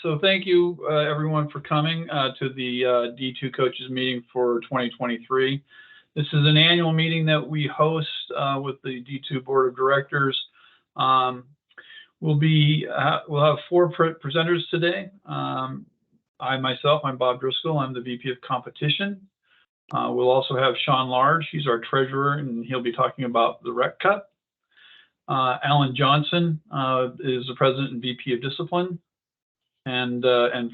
So thank you, everyone, for coming to the D2 coaches meeting for 2023. This is an annual meeting that we host with the D2 board of directors. We'll have four presenters today. I'm Bob Driscoll. I'm the VP of Competition. We'll also have Sean Large. He's our treasurer, and he'll be talking about the Rec Cup. Alan Johnson is the president and VP of Discipline. And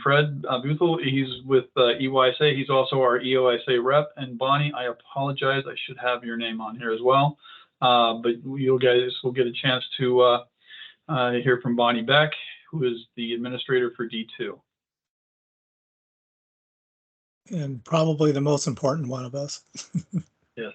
Fred Buthel, he's with EYSA. He's also our EYSA rep. And Bonnie, I apologize, I should have your name on here as well. But you guys will get a chance to hear from Bonnie Beck, who is the administrator for D2. And probably the most important one of us. Yes.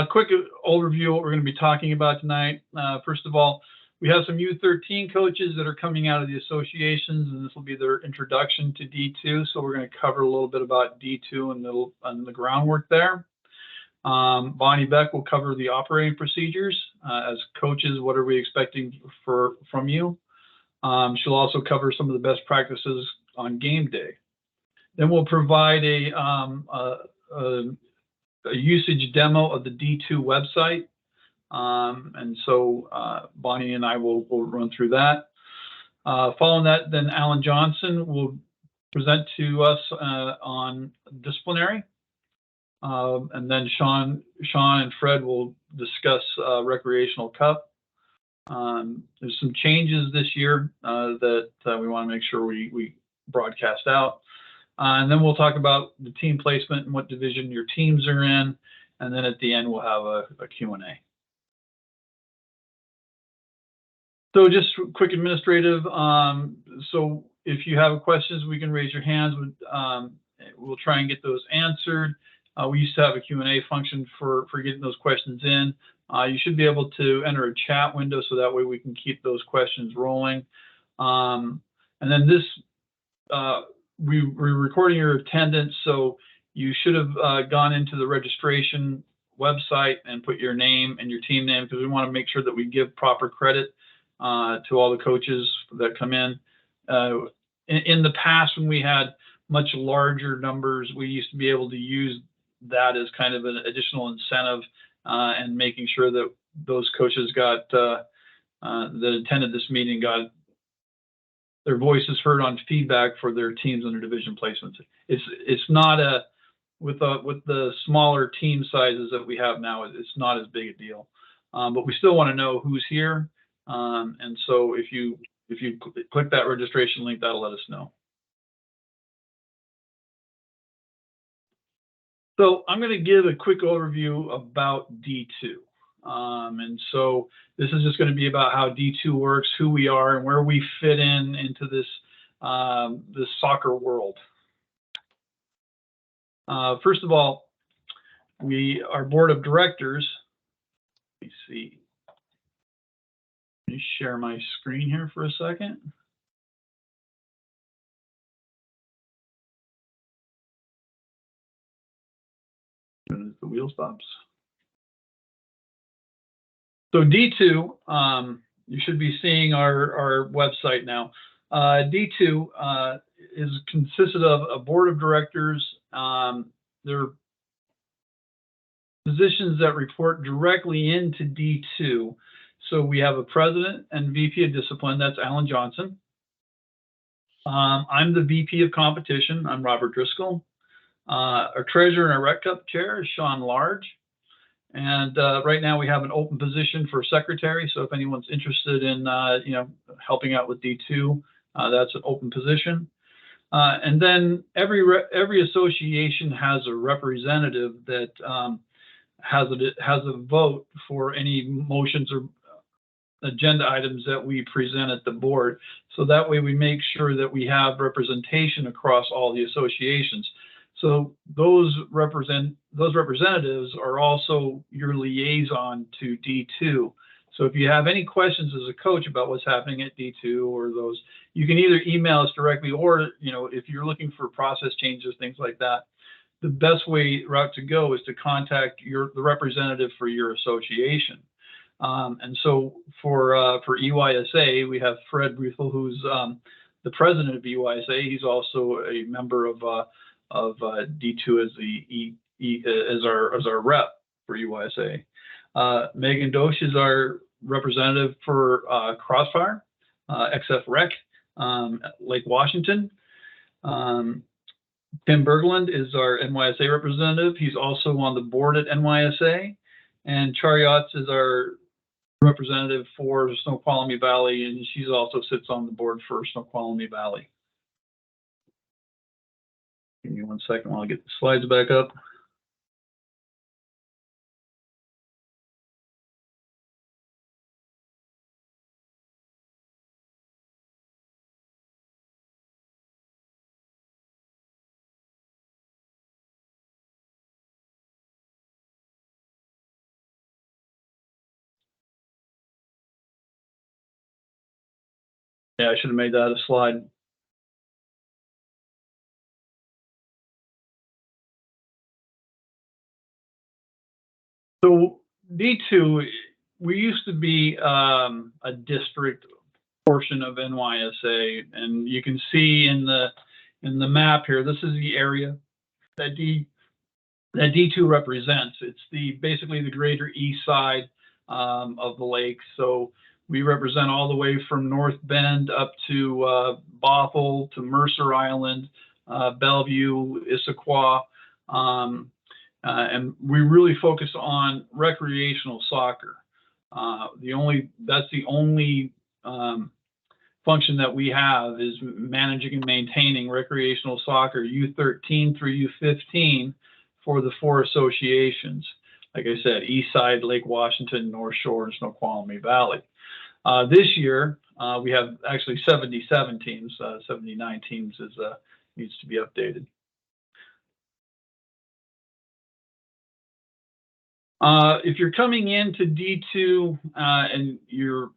Quick overview of what we're going to be talking about tonight. First of all, we have some U13 coaches that are coming out of the associations, and this will be their introduction to D2. So we're going to cover a little bit about D2 and the groundwork there. Bonnie Beck will cover the operating procedures. As coaches, what are we expecting from you? She'll also cover some of the best practices on game day. Then we'll provide a usage demo of the D2 website. And so Bonnie and I will run through that. Following that, then Alan Johnson will present to us on disciplinary. And then Sean and Fred will discuss Recreational Cup. There's some changes this year that we want to make sure we broadcast out. And then we'll talk about the team placement and what division your teams are in. And then at the end, we'll have a Q&A. So just quick administrative. So if you have questions, we can raise your hands. We'll try and get those answered. We used to have a Q&A function for getting those questions in. You should be able to enter a chat window so that way we can keep those questions rolling. And then this, we're recording your attendance, so you should have gone into the registration website and put your name and your team name, because we want to make sure that we give proper credit to all the coaches that come in. In the past, when we had much larger numbers, we used to be able to use that as kind of an additional incentive and making sure that those coaches that attended this meeting got their voices heard on feedback for their teams and their division placements. It's not with the smaller team sizes that we have now, it's not as big a deal. But we still want to know who's here. And so if you click that registration link, that'll let us know. So I'm going to give a quick overview about D2. And so this is just going to be about how D2 works, who we are, and where we fit into this soccer world. First of all, our board of directors. Let me see. Let me share my screen here for a second. As the wheel stops. So D2, you should be seeing our website now. D2 is consisted of a board of directors. They're positions that report directly into D2. So we have a president and VP of discipline. That's Alan Johnson. I'm the VP of competition. I'm Robert Driscoll. Our treasurer and our Rec Cup chair is Sean Large. And right now we have an open position for secretary. So if anyone's interested in helping out with D2, that's an open position. And then every association has a representative that has a vote for any motions or agenda items that we present at the board. So that way we make sure that we have representation across all the associations. So those representatives are also your liaison to D2. So if you have any questions as a coach about what's happening at D2 or those, you can either email us directly, or if you're looking for process changes, things like that, the best route to go is to contact the representative for your association. And so for EYSA, we have Fred Brethel, who's the president of EYSA. He's also a member of D2 as as our rep for EYSA. Megan Dosch is our representative for Crossfire, XF Rec, Lake Washington. Tim Berglund is our NYSA representative. He's also on the board at NYSA. And Chariot's is our representative for Snoqualmie Valley, and she also sits on the board for Snoqualmie Valley. Give me 1 second while I get the slides back up. Yeah, I should have made that a slide. So D2, we used to be a district portion of NYSA, and you can see in the map here, this is the area that D2 represents. It's basically the greater east side of the lake. So we represent all the way from North Bend up to Bothell to Mercer Island, Bellevue, Issaquah, and we really focus on recreational soccer. That's the only function that we have is managing and maintaining recreational soccer U13 through U15 for the 4 associations. Like I said, Eastside, Lake Washington, North Shore, and Snoqualmie Valley. This year, we have actually 77 teams. 79 teams needs to be updated. If you're coming into D2 and you're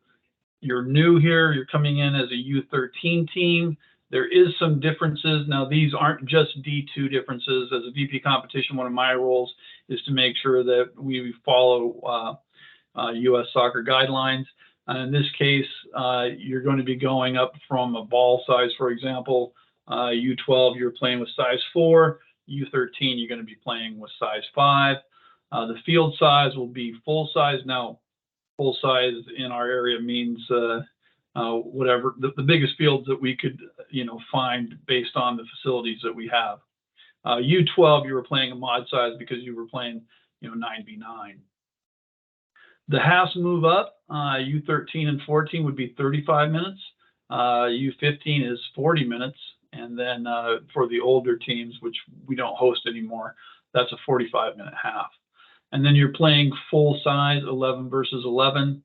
new here, you're coming in as a U13 team, there is some differences. Now, these aren't just D2 differences. As a VP competition, one of my roles is to make sure that we follow U.S. soccer guidelines. In this case, you're going to be going up from a ball size, for example, U12, you're playing with size 4, U13, you're going to be playing with size 5. The field size will be full size. Now, full size in our area means whatever the biggest fields that we could find based on the facilities that we have. U12, you were playing a mod size because you were playing 9v9. The halves move up. U13 and 14 would be 35 minutes. U15 is 40 minutes. And then for the older teams, which we don't host anymore, that's a 45-minute half. And then you're playing full size, 11 versus 11.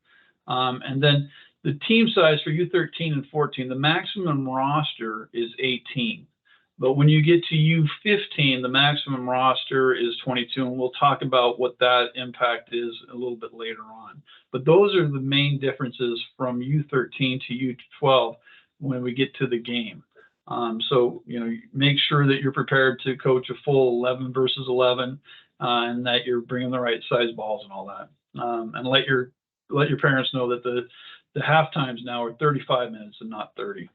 And then the team size for U13 and 14, the maximum roster is 18. But when you get to U15, the maximum roster is 22, and we'll talk about what that impact is a little bit later on. But those are the main differences from U13 to U12 when we get to the game. So, make sure that you're prepared to coach a full 11 versus 11, and that you're bringing the right size balls and all that. And let your parents know that the half times now are 35 minutes and not 30.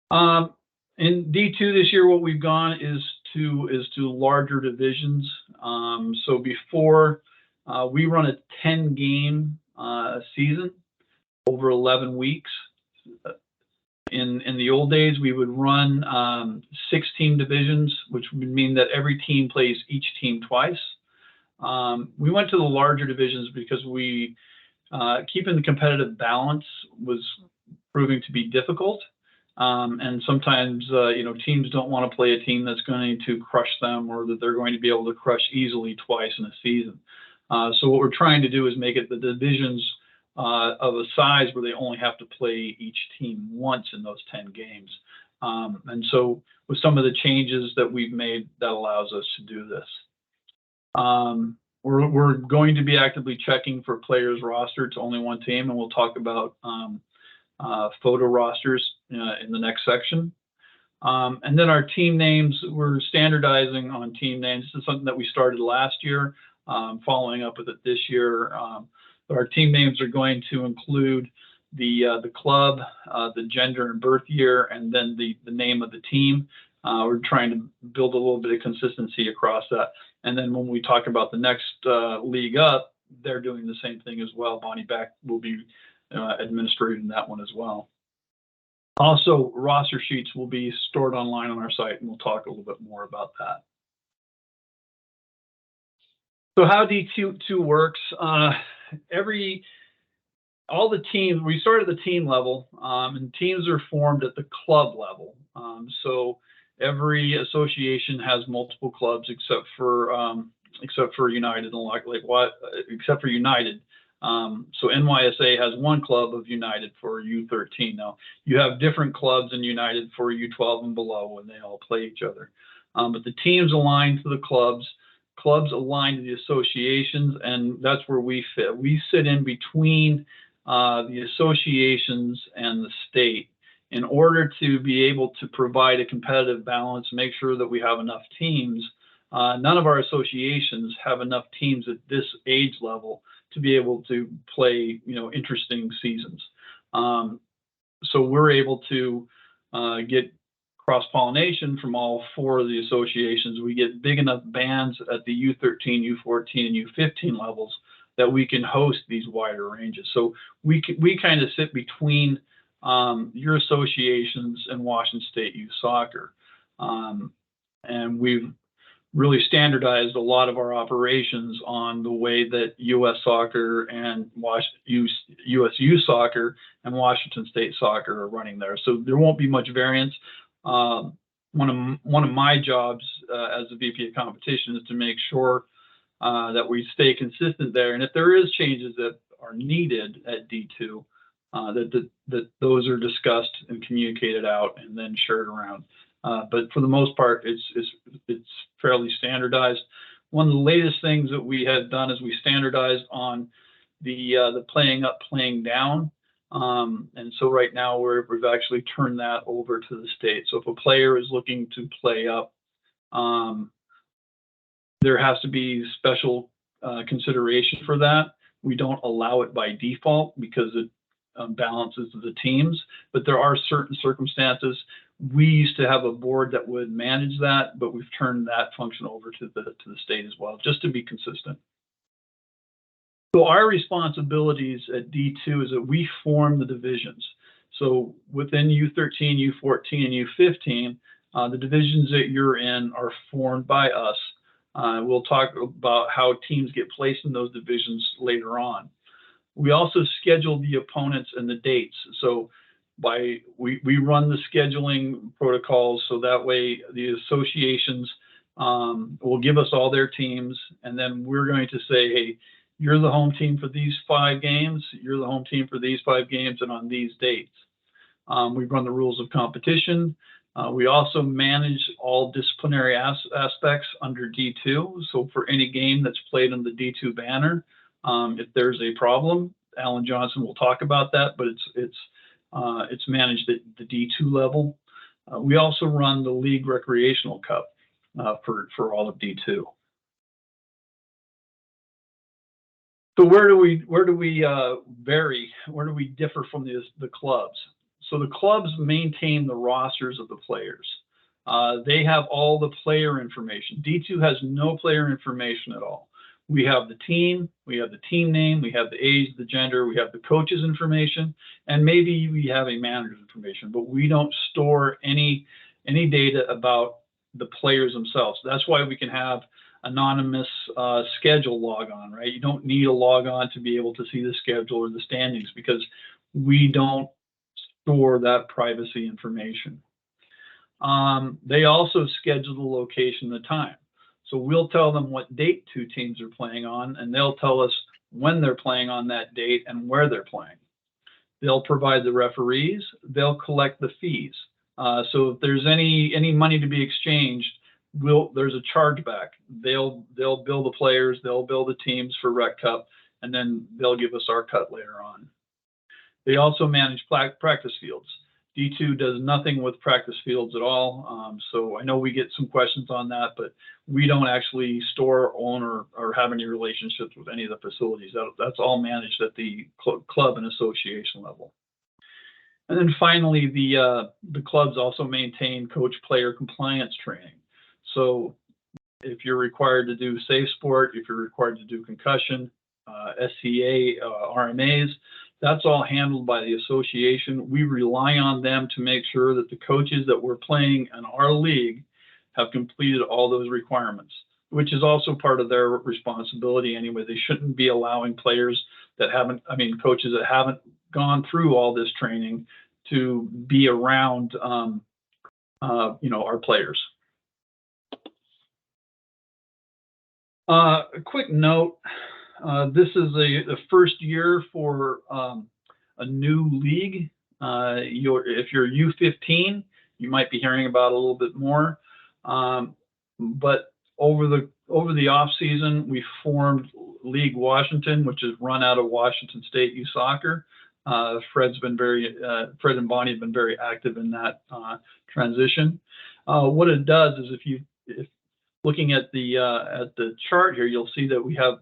In D2 this year, what we've gone is to larger divisions. So before we run a 10-game season over 11 weeks. In the old days, we would run 6-team divisions, which would mean that every team plays each team twice. We went to the larger divisions because keeping the competitive balance was proving to be difficult. And sometimes, teams don't want to play a team that's going to crush them or that they're going to be able to crush easily twice in a season. So what we're trying to do is make it the divisions of a size where they only have to play each team once in those 10 games. And so with some of the changes that we've made, that allows us to do this. We're going to be actively checking for players rostered to only one team, and we'll talk about photo rosters in the next section. And then our team names, we're standardizing on team names. This is something that we started last year. following up with it this year. Our team names are going to include the club, the gender and birth year, and then the name of the team. We're trying to build a little bit of consistency across that. And then when we talk about the next league up, they're doing the same thing as well. Bonnie Beck will be administrating that one as well. Also, roster sheets will be stored online on our site, and we'll talk a little bit more about that. So how D2 works, all the teams, we start at the team level, and teams are formed at the club level. So every association has multiple clubs except for United, except for United. So NYSA has one club of United for U13. Now you have different clubs in United for U12 and below, and they all play each other. But the teams align to the clubs align to the associations, and that's where we fit. We sit in between the associations and the state in order to be able to provide a competitive balance, make sure that we have enough teams. None of our associations have enough teams at this age level to be able to play, interesting seasons. So we're able to get cross-pollination from all four of the associations. We get big enough bands at the U13, U14, and U15 levels that we can host these wider ranges. So we kind of sit between your associations and Washington State Youth Soccer. And we've really standardized a lot of our operations on the way that U.S. Soccer and U.S. Youth Soccer and Washington State Soccer are running there. So there won't be much variance. One of my jobs as a VP of competition is to make sure that we stay consistent there. And if there is changes that are needed at D2, that those are discussed and communicated out and then shared around. But for the most part, it's fairly standardized. One of the latest things that we had done is we standardized on the playing up, playing down. And so right now we've actually turned that over to the state. So if a player is looking to play up, there has to be special consideration for that. We don't allow it by default because it balances the teams, but there are certain circumstances. We used to have a board that would manage that, but we've turned that function over to the state as well, just to be consistent. So our responsibilities at D2 is that we form the divisions. So within U13, U14, and U15, the divisions that you're in are formed by us. We'll talk about how teams get placed in those divisions later on. We also schedule the opponents and the dates. So we run the scheduling protocols so that way the associations will give us all their teams, and then we're going to say, hey, you're the home team for these 5 games, you're the home team for these 5 games, and on these dates. We run the rules of competition. We also manage all disciplinary aspects under D2. So for any game that's played on the D2 banner, if there's a problem, Alan Johnson will talk about that, but it's managed at the D2 level. We also run the League Recreational Cup for all of D2. So where do we vary? Where do we differ from the clubs? So the clubs maintain the rosters of the players. They have all the player information. D2 has no player information at all. We have the team, we have the team name, we have the age, the gender, we have the coach's information, and maybe we have a manager's information, but we don't store any data about the players themselves. That's why we can have anonymous schedule log on, right? You don't need a log on to be able to see the schedule or the standings because we don't store that privacy information. They also schedule the location and the time. So we'll tell them what date 2 teams are playing on, and they'll tell us when they're playing on that date and where they're playing. They'll provide the referees. They'll collect the fees. So if there's any money to be exchanged, there's a chargeback. They'll bill the players. They'll bill the teams for Rec Cup, and then they'll give us our cut later on. They also manage practice fields. D2 does nothing with practice fields at all. So I know we get some questions on that, but we don't actually store, own, or have any relationships with any of the facilities. That's all managed at the club and association level. And then finally, the clubs also maintain coach-player compliance training. So if you're required to do safe sport, if you're required to do concussion, SCA, RMAs, that's all handled by the association. We rely on them to make sure that the coaches that we're playing in our league have completed all those requirements, which is also part of their responsibility anyway. They shouldn't be allowing players that haven't, coaches that haven't gone through all this training to be around, our players. A quick note, this is the first year for a new league. If you're U15, you might be hearing about it a little bit more. But over the off season, we formed League Washington, which is run out of Washington State Youth Soccer. Fred and Bonnie have been very active in that transition. What it does is, if looking at the chart here, you'll see that we have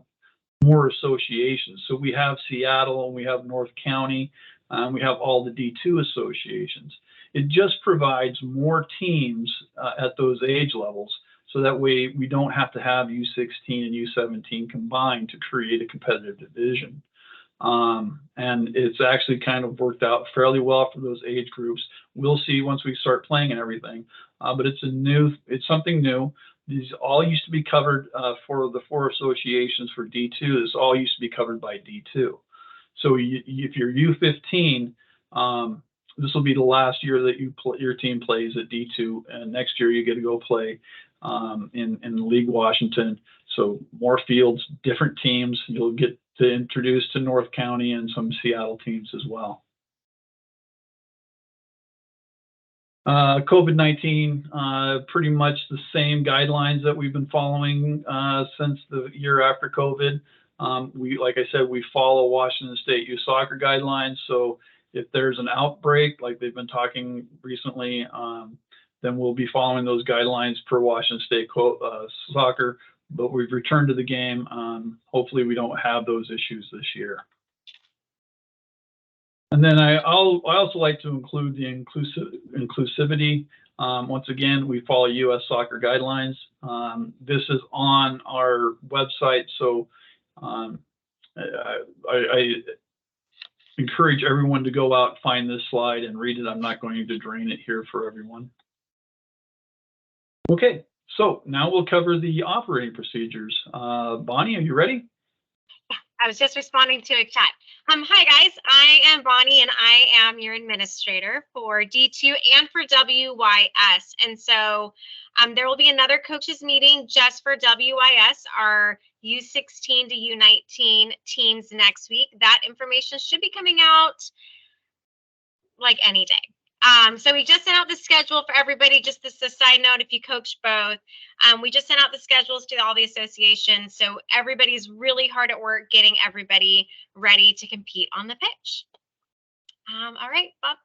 more associations. So we have Seattle, and we have North County, we have all the D2 associations. It just provides more teams at those age levels, so that way we don't have to have U16 and U17 combined to create a competitive division. And it's actually kind of worked out fairly well for those age groups. We'll see once we start playing and everything, but it's something new. These all used to be covered for the 4 associations for D2. This all used to be covered by D2. So if you're U15, this will be the last year that your team plays at D2, and next year you get to go play in League Washington. So more fields, different teams. You'll get to introduce to North County and some Seattle teams as well. COVID-19, pretty much the same guidelines that we've been following since the year after COVID. Like I said, we follow Washington State Youth Soccer guidelines. So if there's an outbreak, like they've been talking recently, then we'll be following those guidelines per Washington State Soccer. But we've returned to the game. Hopefully we don't have those issues this year. And then I also like to include the inclusivity. Once again, we follow U.S. soccer guidelines. This is on our website, so I encourage everyone to go out, find this slide, and read it. I'm not going to drain it here for everyone. Okay, so now we'll cover the operating procedures. Bonnie, are you ready? I was just responding to a chat. Hi guys, I am Bonnie and I am your administrator for D2 and for WYS. And so there will be another coaches meeting just for WYS, our U16 to U19 teams next week. That information should be coming out like any day. So we just sent out the schedule for everybody. Just as a side note, if you coach both, we just sent out the schedules to all the associations. So everybody's really hard at work getting everybody ready to compete on the pitch. All right, Bob.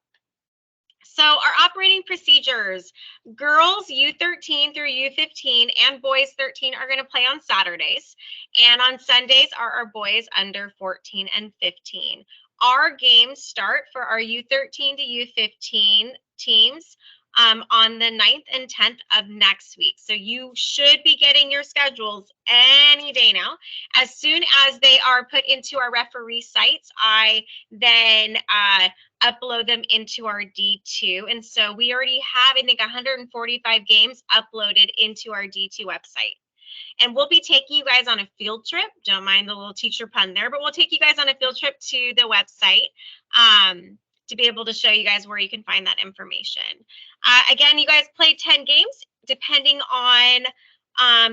So our operating procedures, girls U13 through U15 and boys 13 are going to play on Saturdays. And on Sundays are our boys under 14 and 15. Our games start for our U13 to U15 teams on the 9th and 10th of next week. So you should be getting your schedules any day now. As soon as they are put into our referee sites, I then upload them into our D2. And so we already have, I think, 145 games uploaded into our D2 website. And we'll be taking you guys on a field trip. Don't mind the little teacher pun there, but we'll take you guys on a field trip to the website to be able to show you guys where you can find that information. Again, you guys play 10 games, depending on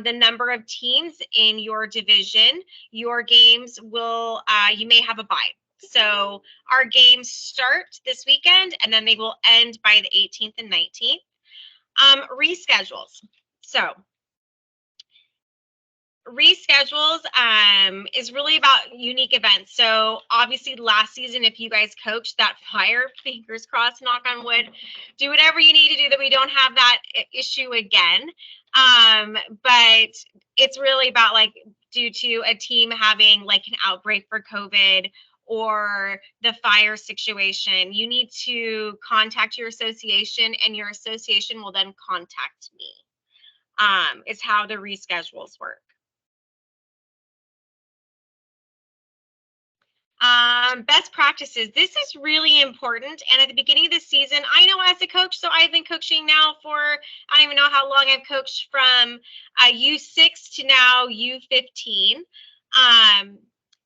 the number of teams in your division. Your games will, you may have a bye. So our games start this weekend, and then they will end by the 18th and 19th. Reschedules. So reschedules is really about unique events. So obviously last season, if you guys coached that fire, fingers crossed, knock on wood, do whatever you need to do that we don't have that issue again. But it's really about like due to a team having like an outbreak for COVID or the fire situation, you need to contact your association and your association will then contact me. Is how the reschedules work. Best practices. This is really important. And at the beginning of the season, I know as a coach, so I've been coaching now for, I don't even know how long I've coached from U6 to now U15.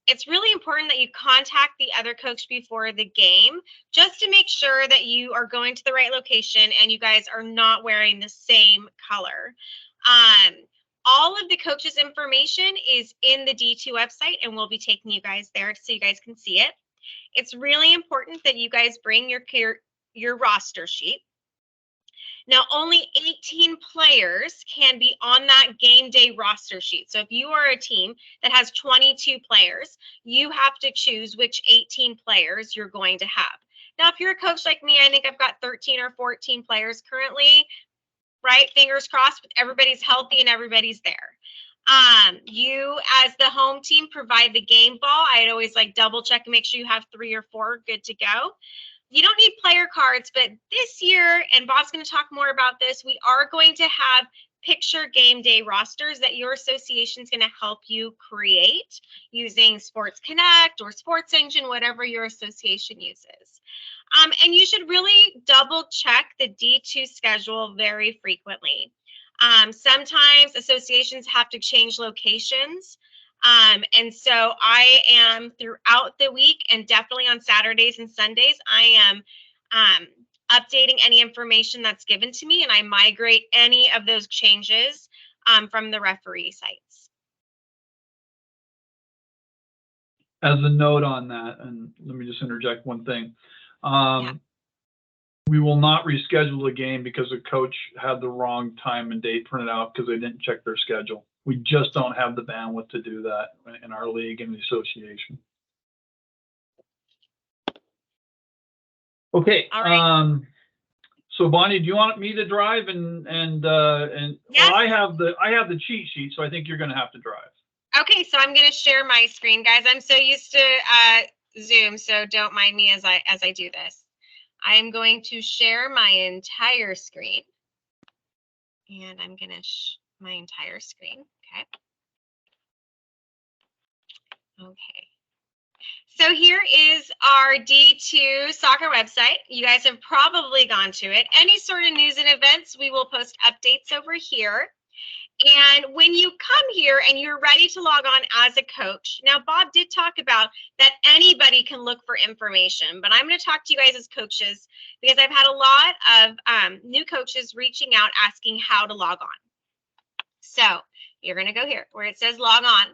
It's really important that you contact the other coach before the game just to make sure that you are going to the right location and you guys are not wearing the same color. All of the coaches' information is in the D2 website, and we'll be taking you guys there so you guys can see it. It's really important that you guys bring your roster sheet. Now, only 18 players can be on that game day roster sheet. So if you are a team that has 22 players, you have to choose which 18 players you're going to have. Now, if you're a coach like me, I think I've got 13 or 14 players currently. Right? Fingers crossed, everybody's healthy and everybody's there. You as the home team provide the game ball. I'd always like double check and make sure you have 3 or 4 good to go. You don't need player cards, but this year, and Bob's going to talk more about this, we are going to have picture game day rosters that your association is going to help you create using Sports Connect or Sports Engine, whatever your association uses. And you should really double check the D2 schedule very frequently. Sometimes associations have to change locations. And so I am throughout the week and definitely on Saturdays and Sundays, I am updating any information that's given to me and I migrate any of those changes from the referee sites. As a note on that, and let me just interject one thing. Yeah. We will not reschedule a game because a coach had the wrong time and date printed out because they didn't check their schedule. We just don't have the bandwidth to do that in our league and the association. Okay. All right. So Bonnie, do you want me to drive and Yes. well, I have the cheat sheet, so I think you're going to have to drive. Okay, so I'm going to share my screen, guys. I'm so used to Zoom, so don't mind me as I do this. I am going to share my entire screen, and I'm going to my entire screen. Okay. So here is our D2 soccer website. You guys have probably gone to it. Any sort of news and events, we will post updates over here. And when you come here and you're ready to log on as a coach, now Bob did talk about that anybody can look for information, but I'm going to talk to you guys as coaches because I've had a lot of new coaches reaching out asking how to log on. So you're going to go here where it says log on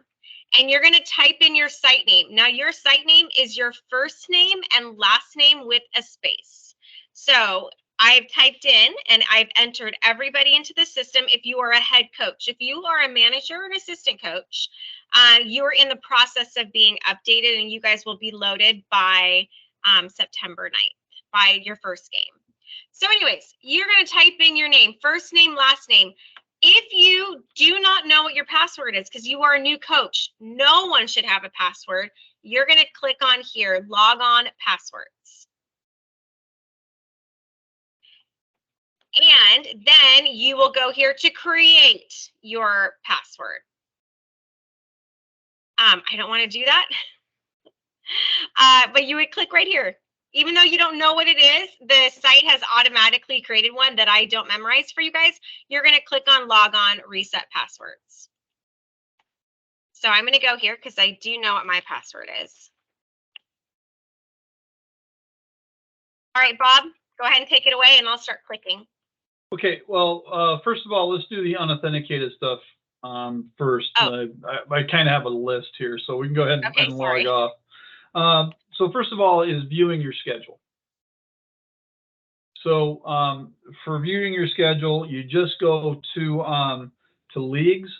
and you're going to type in your site name. Now your site name is your first name and last name with a space. So I've typed in and I've entered everybody into the system. If you are a head coach, if you are a manager or an assistant coach, you're in the process of being updated and you guys will be loaded by September 9th, by your first game. So anyways, you're going to type in your name, first name, last name. If you do not know what your password is, because you are a new coach, no one should have a password. You're going to click on here, log on passwords. And then you will go here to create your password. I don't want to do that, but you would click right here. Even though you don't know what it is, the site has automatically created one that I don't memorize for you guys. You're going to click on log on, reset passwords. So I'm going to go here because I do know what my password is. All right, Bob, go ahead and take it away and I'll start clicking. Okay, well, first of all, let's do the unauthenticated stuff first. Oh. I kind of have a list here, so we can go ahead and sorry. log off. So first of all is viewing your schedule. So for viewing your schedule, you just go to leagues,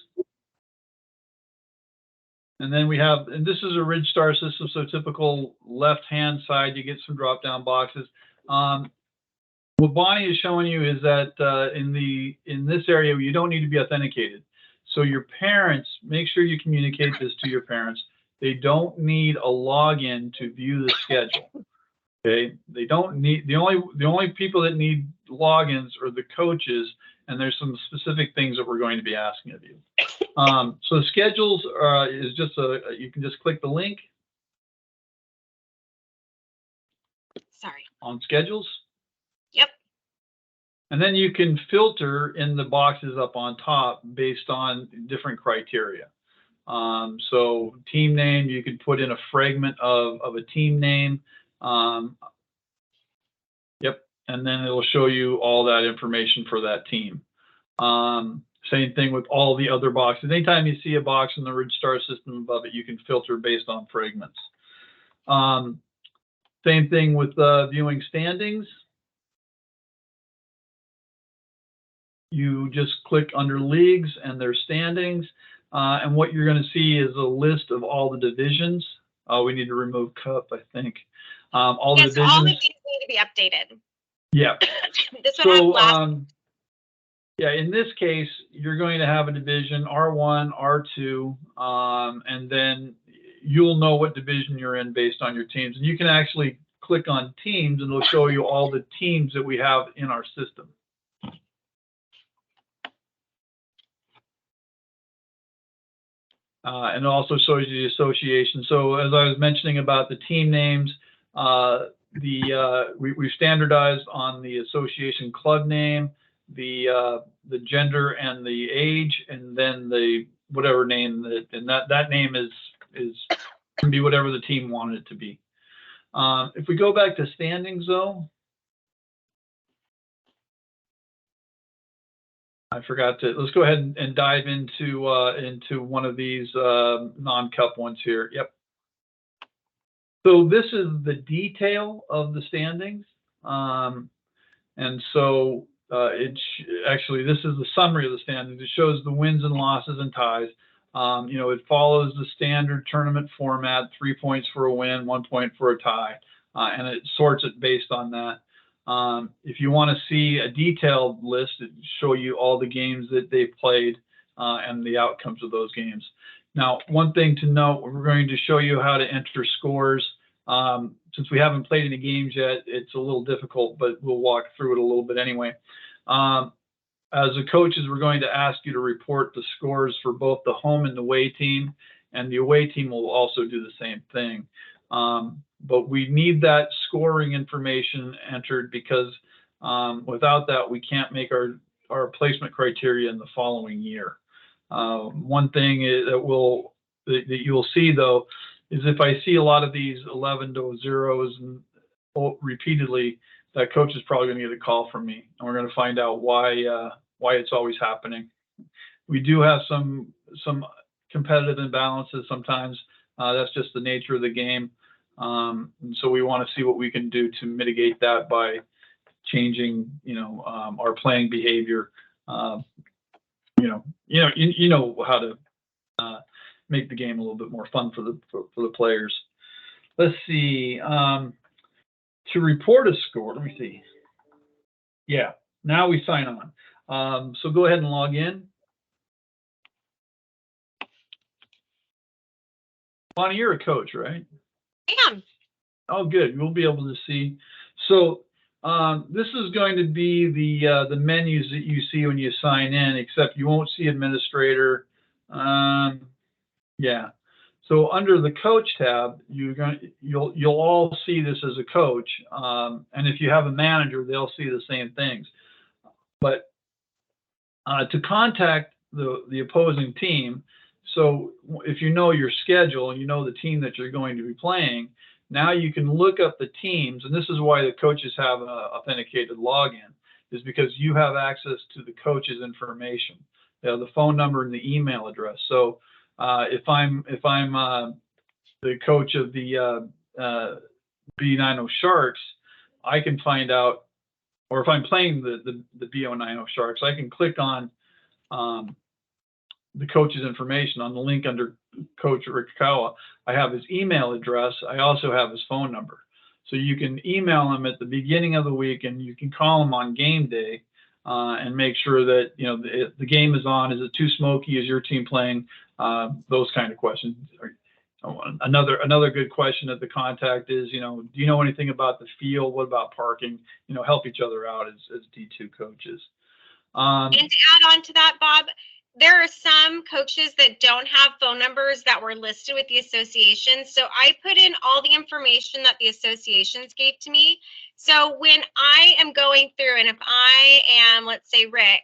And then we have, and this is a Ridge Star system, so typical left-hand side, you get some drop-down boxes. What Bonnie is showing you is that in this area, you don't need to be authenticated. So your parents, make sure you communicate this to your parents. They don't need a login to view the schedule. Okay, they don't need, the only people that need logins are the coaches, and there's some specific things that we're going to be asking of you. So schedules is just you can just click the link Sorry. on schedules. Yep. And then you can filter in the boxes up on top based on different criteria. So team name, you can put in a fragment of a team name. Yep. And then it'll show you all that information for that team. Same thing with all the other boxes. Anytime you see a box in the Ridge Star system above it, you can filter based on fragments. Same thing with viewing standings. You just click under leagues and their standings. And what you're going to see is a list of all the divisions. We need to remove cup, I think. All the divisions. All of these need to be updated. Yeah. This one So, last. yeah, in this case, you're going to have a division R1, R2, and then you'll know what division you're in based on your teams. And you can actually click on teams, and it'll show you all the teams that we have in our system. And it also shows you the association. So as I was mentioning about the team names, we've standardized on the association club name, the gender and the age, and then the whatever name that name is can be whatever the team wanted it to be. If we go back to standings though, I forgot to, let's go ahead and dive into one of these non-cup ones here. Yep. So this is the detail of the standings. And so actually, this is the summary of the standings. It shows the wins and losses and ties. You know, it follows the standard tournament format, 3 points for a win, 1 point for a tie, and it sorts it based on that. If you want to see a detailed list, it show you all the games that they played and the outcomes of those games. Now, one thing to note, we're going to show you how to enter scores. Since we haven't played any games yet, it's a little difficult, but we'll walk through it a little bit anyway. As the coaches, we're going to ask you to report the scores for both the home and the away team, and the away team will also do the same thing. But we need that scoring information entered because without that, we can't make our placement criteria in the following year. One thing that you'll see though is if I see a lot of these 11-0s and repeatedly, that coach is probably going to get a call from me, and we're going to find out why it's always happening. We do have some competitive imbalances sometimes. That's just the nature of the game. And so we want to see what we can do to mitigate that by changing, our playing behavior. You know how to make the game a little bit more fun for the players. Let's see. To report a score, let me see. Yeah, now we sign on. So go ahead and log in. Bonnie, you're a coach, right? I am. Oh, good. We'll be able to see. So this is going to be the menus that you see when you sign in, except you won't see administrator. Yeah. So under the coach tab, you'll all see this as a coach, and if you have a manager, they'll see the same things. But to contact the opposing team, so if you know your schedule and you know the team that you're going to be playing, now you can look up the teams, and this is why the coaches have an authenticated login, is because you have access to the coach's information, the phone number and the email address. So if I'm the coach of the B90 Sharks, I can find out, or if I'm playing the BO90 Sharks, I can click on the coach's information on the link under Coach Rikawa. I have his email address. I also have his phone number. So you can email him at the beginning of the week, and you can call him on game day and make sure that, you know, the game is on. Is it too smoky? Is your team playing? Those kind of questions. Another good question at the contact is, you know, do you know anything about the field? What about parking? You know, help each other out as D2 coaches. And to add on to that, Bob, there are some coaches that don't have phone numbers that were listed with the association. So I put in all the information that the associations gave to me. So when I am going through, and if I am, let's say, Rick,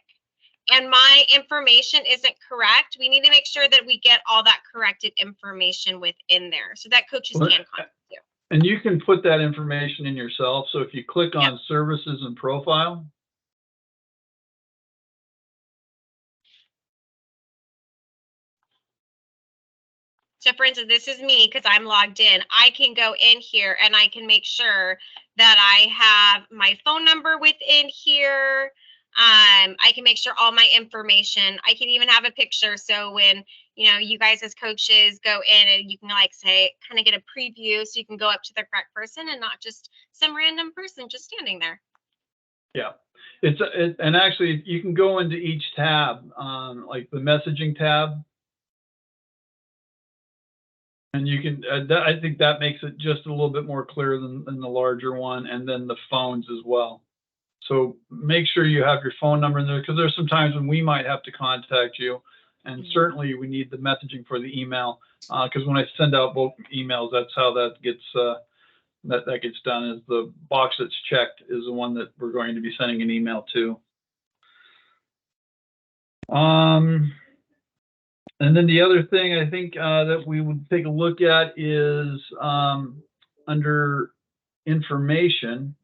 and my information isn't correct, we need to make sure that we get all that corrected information within there so that coaches can contact you. And you can put that information in yourself. So if you click on services and profile, so for instance, this is me because I'm logged in. I can go in here and I can make sure that I have my phone number within here. I can make sure all my information, I can even have a picture. So when, you know, you guys as coaches go in and you can like say, kind of get a preview so you can go up to the correct person and not just some random person just standing there. yeah. And actually you can go into each tab, like the messaging tab. And you can, I think that makes it just a little bit more clear than the larger one, and then the phones as well. So make sure you have your phone number in there, because there's some times when we might have to contact you, and certainly we need the messaging for the email, because when I send out both emails, that's how that gets that gets done. Is the box that's checked is the one that we're going to be sending an email to. And then the other thing I think that we would take a look at is under information.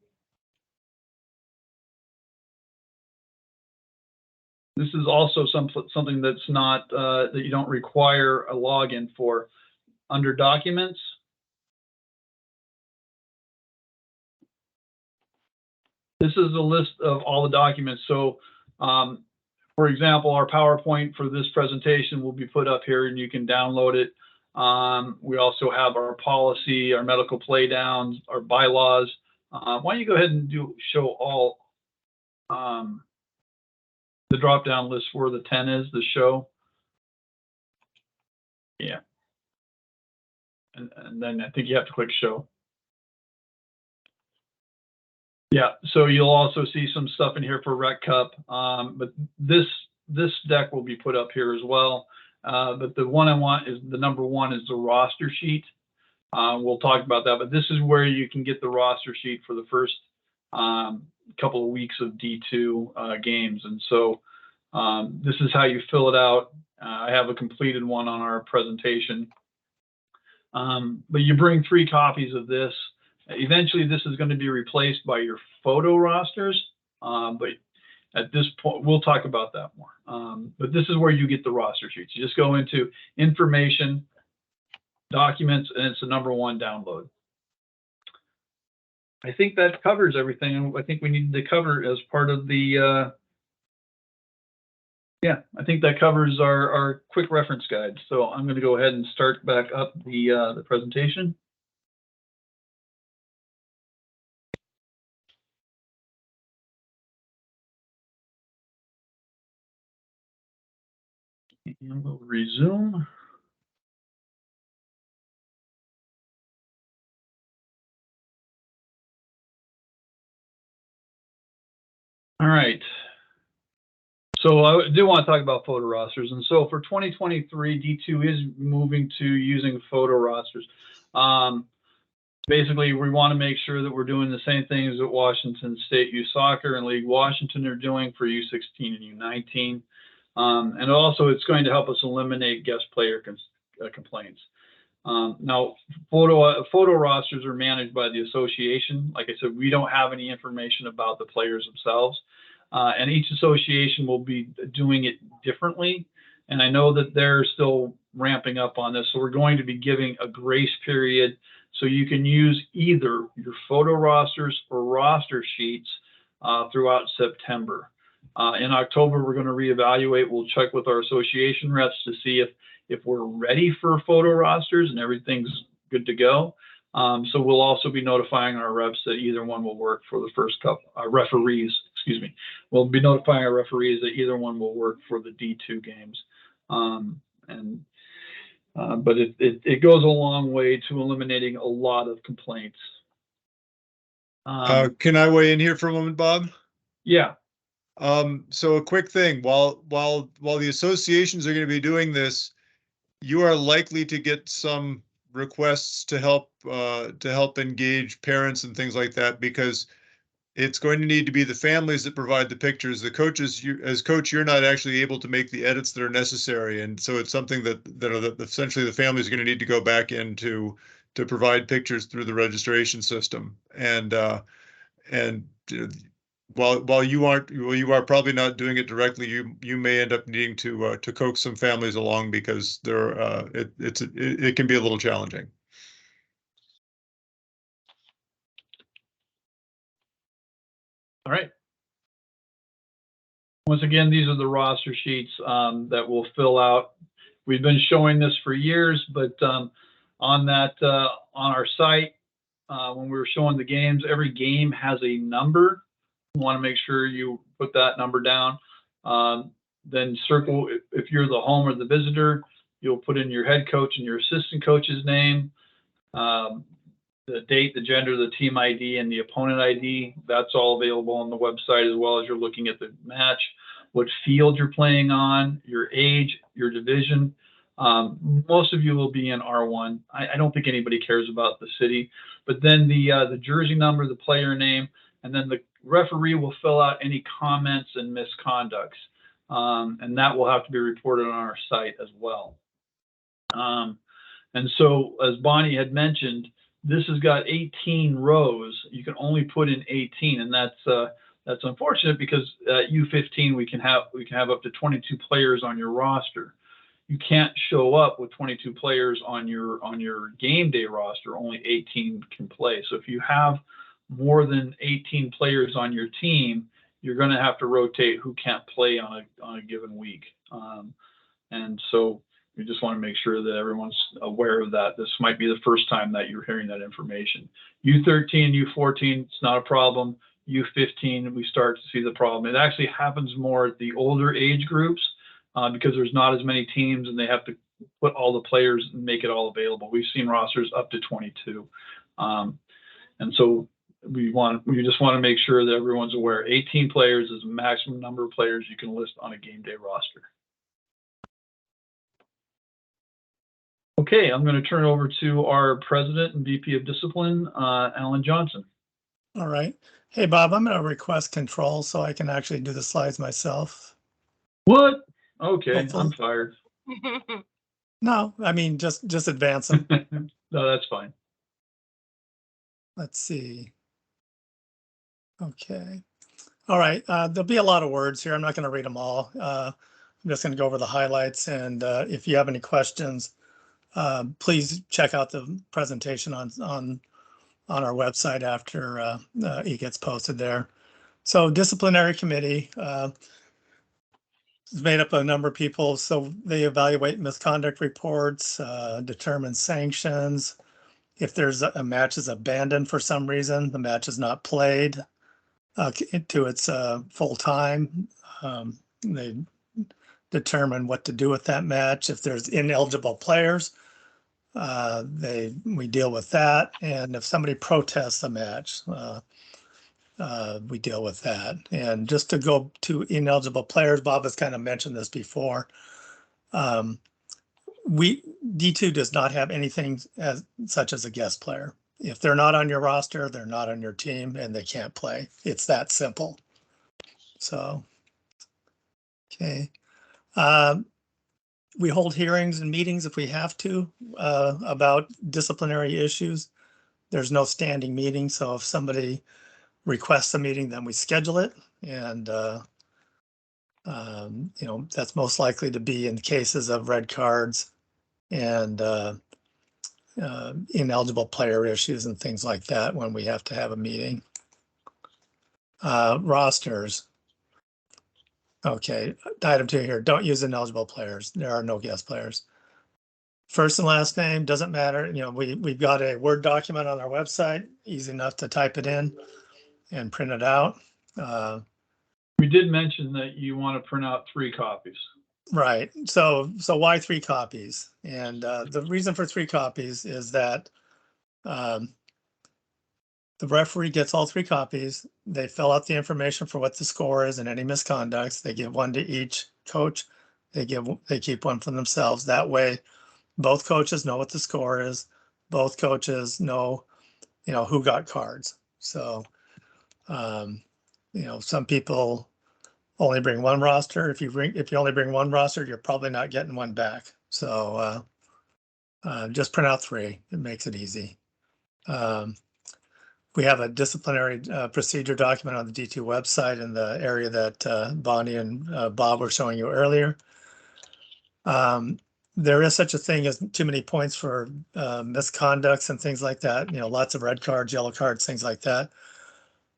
This is also something that's not that you don't require a login for. Under documents, this is a list of all the documents. So for example, our PowerPoint for this presentation will be put up here and you can download it. We also have our policy, our medical play downs, our bylaws. Why don't you go ahead and show all the drop down list where the 10 is, the show. Yeah. And then I think you have to click show. Yeah, so you'll also see some stuff in here for Rec Cup, but this deck will be put up here as well. But the one I want is the number one is the roster sheet. We'll talk about that, but this is where you can get the roster sheet for the first couple of weeks of D2 games. And so this is how you fill it out. I have a completed one on our presentation. But you bring 3 copies of this. Eventually, this is going to be replaced by your photo rosters, but at this point, we'll talk about that more. But this is where you get the roster sheets. You just go into information, documents, and it's the number one download. I think that covers everything. I think we needed to cover as part of the, yeah, I think that covers our quick reference guide. So I'm going to go ahead and start back up the presentation. And we'll resume. All right. So I do want to talk about photo rosters. And so for 2023, D2 is moving to using photo rosters. Basically, we want to make sure that we're doing the same things that Washington State Youth Soccer and League Washington are doing for U16 and U19. And also, it's going to help us eliminate guest player complaints. Now, photo rosters are managed by the association. Like I said, we don't have any information about the players themselves. And each association will be doing it differently. And I know that they're still ramping up on this. So we're going to be giving a grace period so you can use either your photo rosters or roster sheets throughout September. In October, we're going to reevaluate. We'll check with our association reps to see if we're ready for photo rosters and everything's good to go. So we'll also be notifying our reps that either one will work for the first couple, referees, excuse me. We'll be notifying our referees that either one will work for the D2 games. But it goes a long way to eliminating a lot of complaints. Can I weigh in here for a moment, Bob? Yeah. So a quick thing, while the associations are going to be doing this, you are likely to get some requests to help engage parents and things like that, because it's going to need to be the families that provide the pictures. The coaches, as coach, you're not actually able to make the edits that are necessary, and so it's something that essentially the families are going to need to go back in to provide pictures through the registration system. And while you are probably not doing it directly, you may end up needing to coax some families along, because it can be a little challenging. All right. Once again, these are the roster sheets that we'll fill out. We've been showing this for years, but on our site, when we were showing the games, every game has a number. You want to make sure you put that number down. Then circle, if you're the home or the visitor, you'll put in your head coach and your assistant coach's name, the date, the gender, the team ID, and the opponent ID. That's all available on the website, as well as you're looking at the match, what field you're playing on, your age, your division. Most of you will be in R1. I don't think anybody cares about the city, but then the jersey number, the player name, and then the referee will fill out any comments and misconducts. And that will have to be reported on our site as well. And so, as Bonnie had mentioned, this has got 18 rows. You can only put in 18, and that's unfortunate, because at U15 we can have up to 22 players on your roster. You can't show up with 22 players on your game day roster. Only 18 can play. So if you have more than 18 players on your team, you're going to have to rotate who can't play on a given week. And so we just want to make sure that everyone's aware of that. This might be the first time that you're hearing that information. U13, U14, it's not a problem. U15, we start to see the problem. It actually happens more at the older age groups because there's not as many teams, and they have to put all the players and make it all available. We've seen rosters up to 22. And so we just want to make sure that everyone's aware. 18 players is the maximum number of players you can list on a game day roster. Okay, I'm going to turn it over to our president and VP of Discipline, Alan Johnson. All right. Hey, Bob, I'm going to request control so I can actually do the slides myself. What? Okay, Hopefully. I'm fired. No, I mean, just advance them. No, that's fine. Let's see. Okay. All right. There'll be a lot of words here. I'm not going to read them all. I'm just going to go over the highlights. And if you have any questions, please check out the presentation on our website after it gets posted there. So disciplinary committee is made up of a number of people. So they evaluate misconduct reports, determine sanctions. If there's a match is abandoned for some reason, the match is not played to its full time. They determine what to do with that match. If there's ineligible players, we deal with that. And if somebody protests a match, we deal with that. And just to go to ineligible players, Bob has kind of mentioned this before. D2 does not have anything such as a guest player. If they're not on your roster, they're not on your team, and they can't play. It's that simple. So, okay. We hold hearings and meetings if we have to about disciplinary issues. There's no standing meeting, so if somebody requests a meeting, then we schedule it. And, that's most likely to be in cases of red cards and ineligible player issues and things like that when we have to have a meeting. Rosters. Okay, item 2 here, don't use ineligible players. There are no guest players. First and last name, doesn't matter. You know, we've got a Word document on our website, easy enough to type it in and print it out. We did mention that you want to print out 3 copies. Right. So why 3 copies? And the reason for 3 copies is that the referee gets all 3 copies. They fill out the information for what the score is and any misconducts. They give one to each coach. They keep one for themselves. That way, both coaches know what the score is. Both coaches know, you know, who got cards. So, you know, some people only bring one roster. If you only bring one roster, you're probably not getting one back. So just print out 3. It makes it easy. We have a disciplinary procedure document on the D2 website in the area that Bonnie and Bob were showing you earlier. There is such a thing as too many points for misconducts and things like that. You know, lots of red cards, yellow cards, things like that.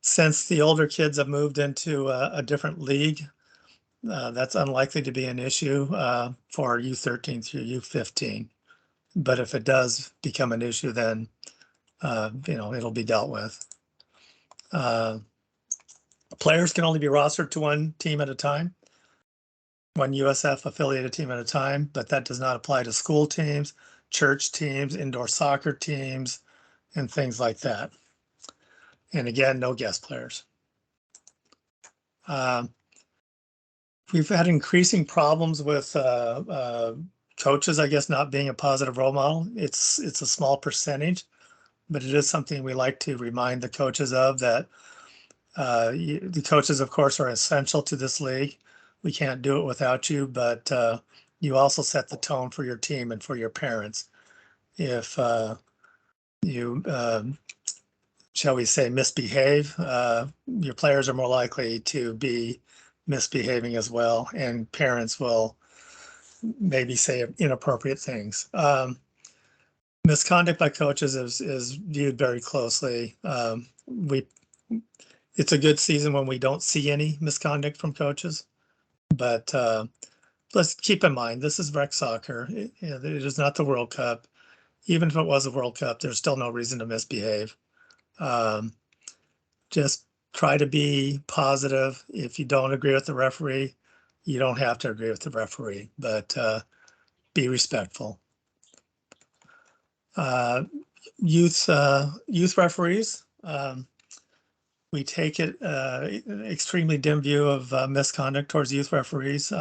Since the older kids have moved into a different league, that's unlikely to be an issue for U13 through U15. But if it does become an issue, then you know, it'll be dealt with. Players can only be rostered to one team at a time, one USF affiliated team at a time, but that does not apply to school teams, church teams, indoor soccer teams, and things like that. And again, no guest players. We've had increasing problems with coaches, I guess, not being a positive role model. It's a small percentage, but it is something we like to remind the coaches of, that the coaches, of course, are essential to this league. We can't do it without you, but you also set the tone for your team and for your parents. If you, shall we say, misbehave, your players are more likely to be misbehaving as well, and parents will maybe say inappropriate things. Misconduct by coaches is viewed very closely. It's a good season when we don't see any misconduct from coaches, but let's keep in mind, this is rec soccer. It is not the World Cup. Even if it was a World Cup, there's still no reason to misbehave. Just try to be positive. If you don't agree with the referee, you don't have to agree with the referee, but be respectful. Youth referees, we take it extremely dim view of misconduct towards youth referees.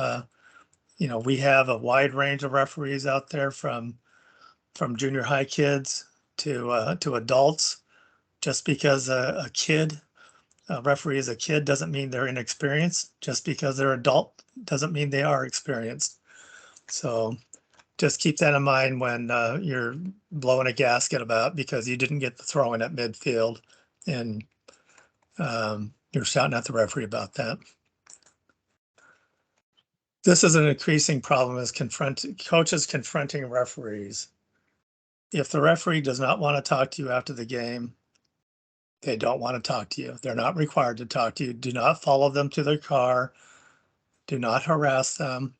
You know, we have a wide range of referees out there, from junior high kids to adults. Just because a referee is a kid doesn't mean they're inexperienced. Just because they're adult doesn't mean they are experienced. So just keep that in mind when you're blowing a gasket about because you didn't get the throw in at midfield, and you're shouting at the referee about that. This is an increasing problem, is coaches confronting referees. If the referee does not want to talk to you after the game, they don't want to talk to you. They're not required to talk to you. Do not follow them to their car. Do not harass them.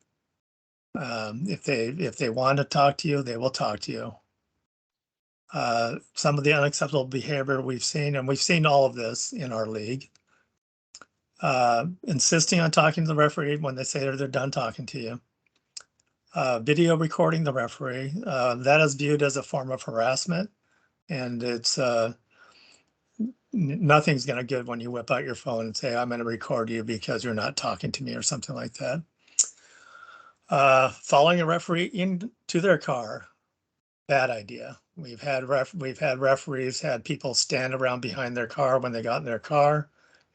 If they want to talk to you, they will talk to you. Some of the unacceptable behavior we've seen, and we've seen all of this in our league, insisting on talking to the referee when they say they're done talking to you. Video recording the referee, that is viewed as a form of harassment, and it's nothing's going to good when you whip out your phone and say, I'm going to record you because you're not talking to me, or something like that. Following a referee into their car, bad idea. We've had referees had people stand around behind their car when they got in their car,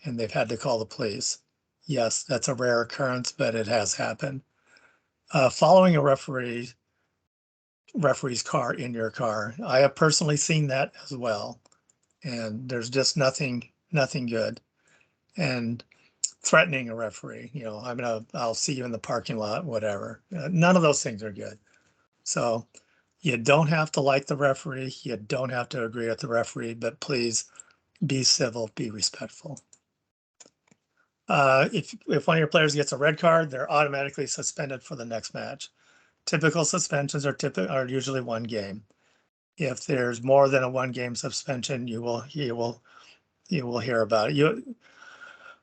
and they've had to call the police. Yes, that's a rare occurrence, but it has happened. Following a referee's car in your car, I have personally seen that as well, and there's just nothing good. And threatening a referee, you know, I'll see you in the parking lot, whatever. None of those things are good. So you don't have to like the referee. You don't have to agree with the referee, but please be civil, be respectful. If one of your players gets a red card, they're automatically suspended for the next match. Typical suspensions are usually 1 game. If there's more than a 1 game suspension, you will hear about it.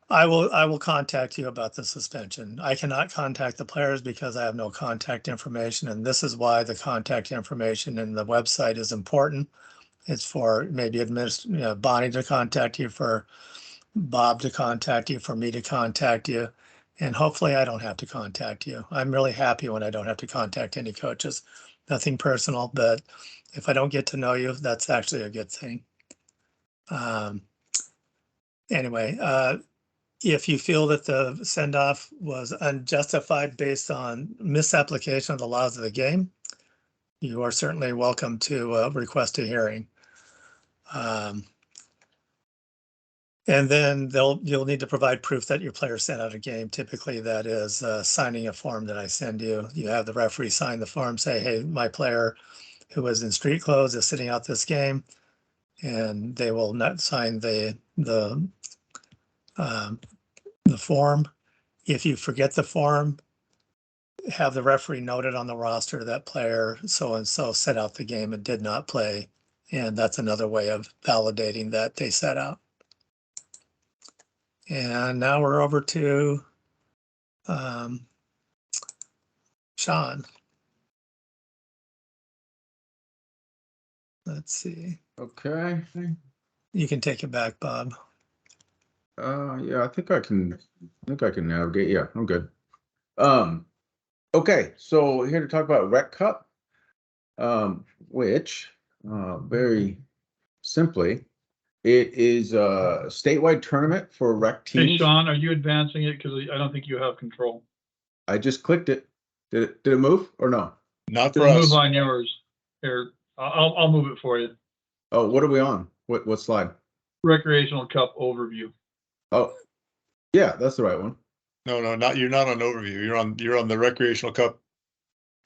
I will contact you about the suspension. I cannot contact the players because I have no contact information, and this is why the contact information in the website is important. It's for maybe Bonnie to contact you, for Bob to contact you, for me to contact you, and hopefully I don't have to contact you. I'm really happy when I don't have to contact any coaches. Nothing personal, but if I don't get to know you, that's actually a good thing. Anyway, if you feel that the send-off was unjustified based on misapplication of the laws of the game, you are certainly welcome to request a hearing. And then you'll need to provide proof that your player sent out a game. Typically that is signing a form that I send you. You have the referee sign the form, say, hey, my player who was in street clothes is sitting out this game, and they will not sign the form. If you forget the form, have the referee noted on the roster that player so-and-so set out the game and did not play. And that's another way of validating that they set out. And now we're over to Sean. Let's see. Okay. You can take it back, Bob. Yeah, I think I can navigate. Yeah, I'm good. Okay, so here to talk about Rec Cup, which very simply, it is a statewide tournament for rec teams. Hey, Sean, are you advancing it? Because I don't think you have control. I just clicked it. Did it move or no? Not It'll for us. move on yours. Here, I'll move it for you. Oh, what are we on? What slide? Recreational Cup overview. Oh, yeah, that's the right one. No, you're not on overview. You're on the Recreational Cup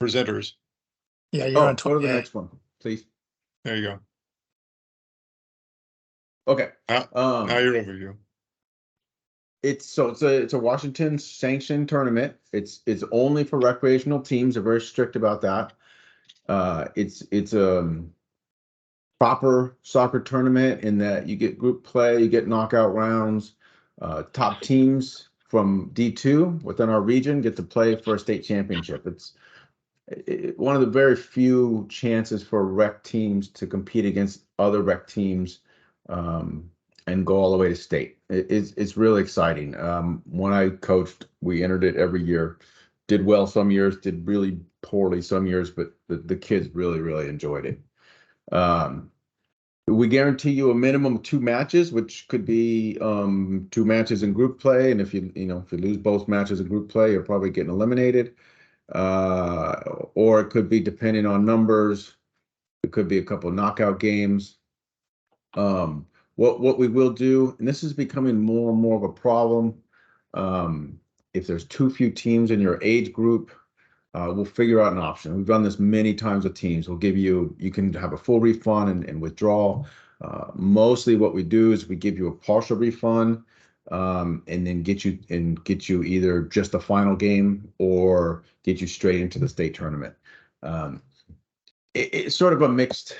presenters. Yeah, you're on Go to the 28. next one, please. There you go. Okay. Now you're overview. It's a Washington sanctioned tournament. It's only for recreational teams. They're very strict about that. It's a proper soccer tournament in that you get group play, you get knockout rounds. Top teams from D2 within our region get to play for a state championship. It's one of the very few chances for rec teams to compete against other rec teams and go all the way to state. It's really exciting. When I coached, we entered it every year. Did well some years, did really poorly some years, but the kids really enjoyed it. We guarantee you a minimum of 2 matches, which could be 2 matches in group play, and if you lose both matches in group play, you're probably getting eliminated. Or it could be depending on numbers. It could be a couple of knockout games. What we will do, and this is becoming more and more of a problem, if there's too few teams in your age group, we'll figure out an option. We've done this many times with teams. We'll give you can have a full refund and withdrawal. Mostly what we do is we give you a partial refund and then get you either just a final game or get you straight into the state tournament. It's sort of a mixed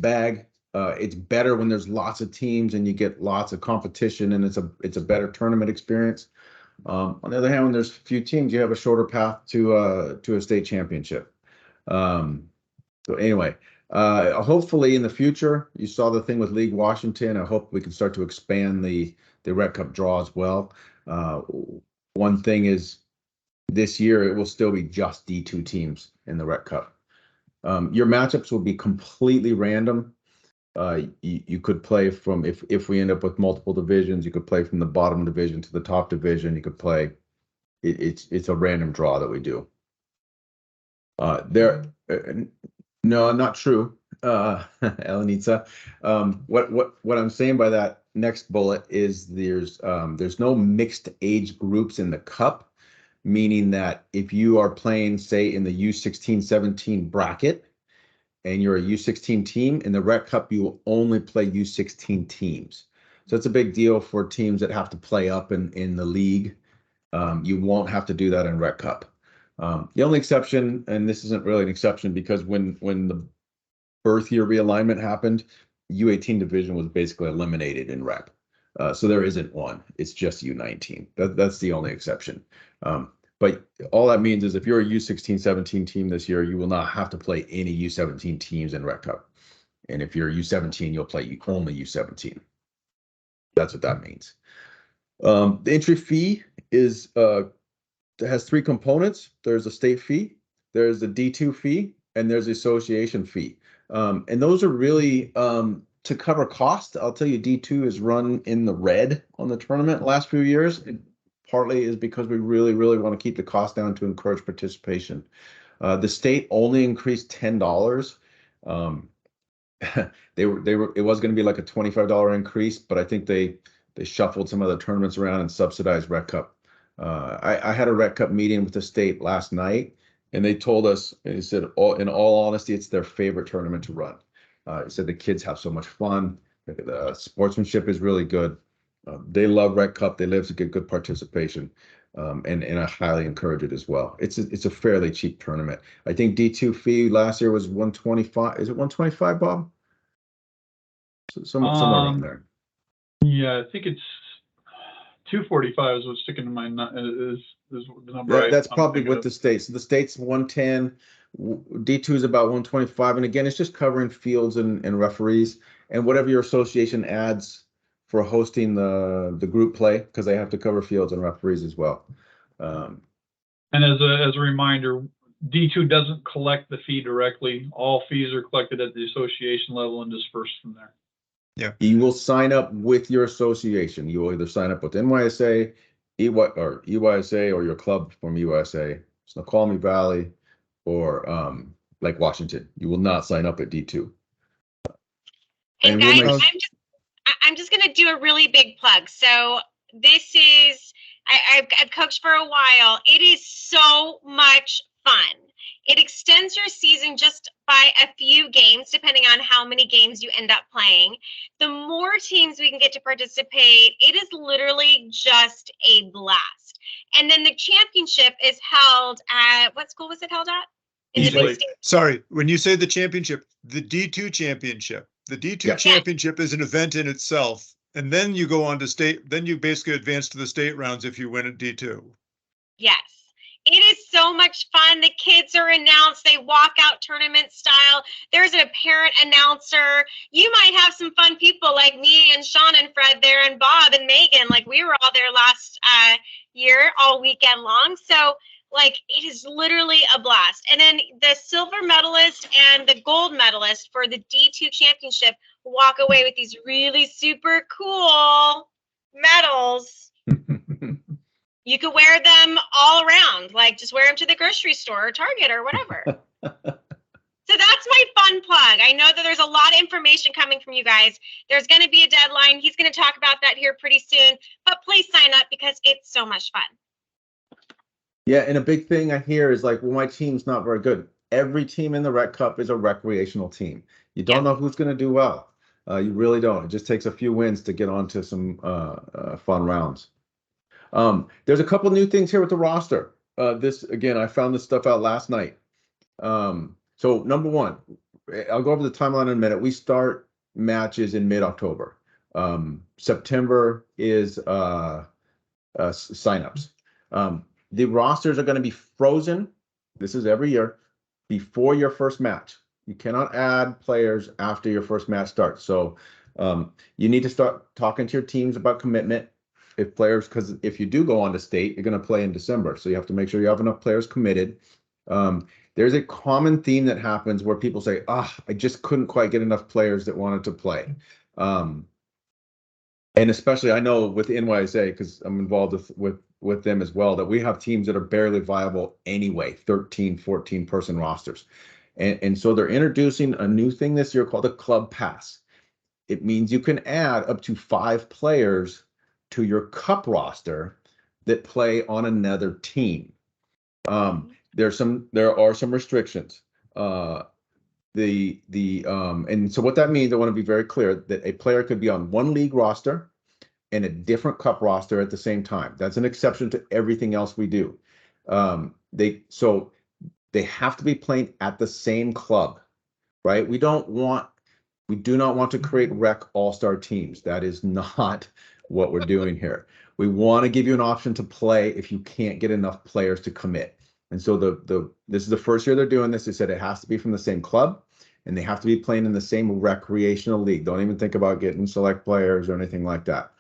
bag. It's better when there's lots of teams and you get lots of competition, and it's a better tournament experience. On the other hand, when there's few teams, you have a shorter path to a state championship. So anyway, hopefully in the future, you saw the thing with League Washington. I hope we can start to expand the Rec Cup draw as well. One thing is, this year it will still be just D2 teams in the Rec Cup. Your matchups will be completely random. You could play from, if we end up with multiple divisions, you could play from the bottom division to the top division. You could play, it's a random draw that we do. No, not true, Elenitsa. What I'm saying by that next bullet is there's no mixed age groups in the cup, meaning that if you are playing, say, in the U16-17 bracket, and you're a U16 team, in the Rec Cup, you will only play U16 teams. So it's a big deal for teams that have to play up in the league. You won't have to do that in Rec Cup. The only exception, and this isn't really an exception, because when the birth year realignment happened, U18 division was basically eliminated in Rec. So there isn't one. It's just U19. That's the only exception. But all that means is if you're a U16, 17 team this year, you will not have to play any U17 teams in Rec Cup. And if you're U17, you'll play only U17. That's what that means. The entry fee is has three components. There's a state fee, there's a D2 fee, and there's the association fee. And those are really to cover cost. I'll tell you, D2 is run in the red on the tournament the last few years. It partly is because we really, really want to keep the cost down to encourage participation. The state only increased $10. It was going to be like a $25 increase, but I think they shuffled some other tournaments around and subsidized Rec Cup. I had a Rec Cup meeting with the state last night, and they told us, they said, in all honesty, it's their favorite tournament to run. They said the kids have so much fun. The sportsmanship is really good. They love Rec Cup. They live to get good participation, and I highly encourage it as well. It's a fairly cheap tournament. I think D2 fee last year was $125. Is it $125, Bob? Somewhere around there. Yeah, I think it's 245 is what's sticking in my is the number. That's probably with the states. The states 110. D2 is about 125, and again, it's just covering fields and referees and whatever your association adds for hosting the group play, because they have to cover fields and referees as well. And as a reminder, D2 doesn't collect the fee directly. All fees are collected at the association level and dispersed from there. Yeah. You will sign up with your association. You will either sign up with NYSA, EYSA, or your club from USA, Snoqualmie Valley, or Lake Washington. You will not sign up at D2. And guys, I'm just gonna do a really big plug. So this is I've coached for a while. It is so much fun. It extends your season just by a few games, depending on how many games you end up playing. The more teams we can get to participate, it is literally just a blast. And then the championship is held at, what school was it held at? In the big state. Sorry, when you say the championship, the D2 championship. The D2 championship is an event in itself. And then you go on to state, then you basically advance to the state rounds if you win at D2. Yes. It is so much fun. The kids are announced. They walk out tournament style. There's a parent announcer. You might have some fun people like me and Sean and Fred there, and Bob and Megan. Like, we were all there last year, all weekend long. So, like, it is literally a blast. And then the silver medalist and the gold medalist for the D2 championship walk away with these really super cool medals. You could wear them all around, like just wear them to the grocery store or Target or whatever. So that's my fun plug. I know that there's a lot of information coming from you guys. There's going to be a deadline. He's going to talk about that here pretty soon. But please sign up because it's so much fun. Yeah, and a big thing I hear is like, well, my team's not very good. Every team in the Rec Cup is a recreational team. You don't know who's going to do well. You really don't. It just takes a few wins to get onto some fun rounds. There's a couple new things here with the roster. This, again, I found this stuff out last night. So number one, I'll go over the timeline in a minute. We start matches in mid-October. September is signups. The rosters are going to be frozen. This is every year before your first match. You cannot add players after your first match starts. So you need to start talking to your teams about commitment. If players, because if you do go on to state, you're going to play in December. So you have to make sure you have enough players committed. There's a common theme that happens where people say, I just couldn't quite get enough players that wanted to play. And especially I know with NYSA, because I'm involved with them as well, that we have teams that are barely viable anyway, 13, 14 person rosters. And so they're introducing a new thing this year called a club pass. It means you can add up to 5 players to your cup roster that play on another team. There are some restrictions. And so what that means, I want to be very clear that a player could be on one league roster and a different cup roster at the same time. That's an exception to everything else we do. They have to be playing at the same club, right? We do not want to create rec all-star teams. That is not what we're doing here. We want to give you an option to play if you can't get enough players to commit. And so this is the first year they're doing this. They said it has to be from the same club, and they have to be playing in the same recreational league. Don't even think about getting select players or anything like that.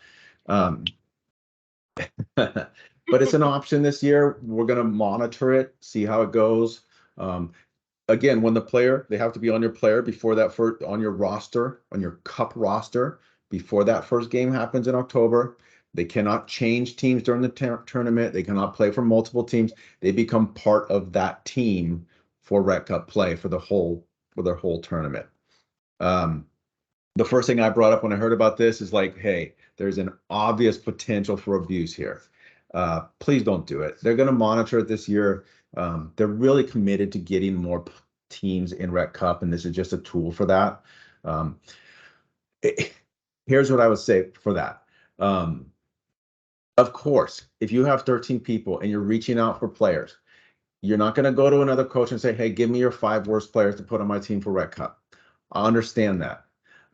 But it's an option this year. We're going to monitor it, see how it goes. Again, when they have to be on your player before that first, on your roster, on your cup roster, before that first game happens in October. They cannot change teams during the tournament. They cannot play for multiple teams. They become part of that team for Rec Cup play for their whole tournament. The first thing I brought up when I heard about this is like, hey, there's an obvious potential for abuse here. Please don't do it. They're going to monitor it this year. They're really committed to getting more teams in Rec Cup, and this is just a tool for that. Here's what I would say for that. Of course, if you have 13 people and you're reaching out for players, you're not going to go to another coach and say, hey, give me your 5 worst players to put on my team for Rec Cup. I understand that.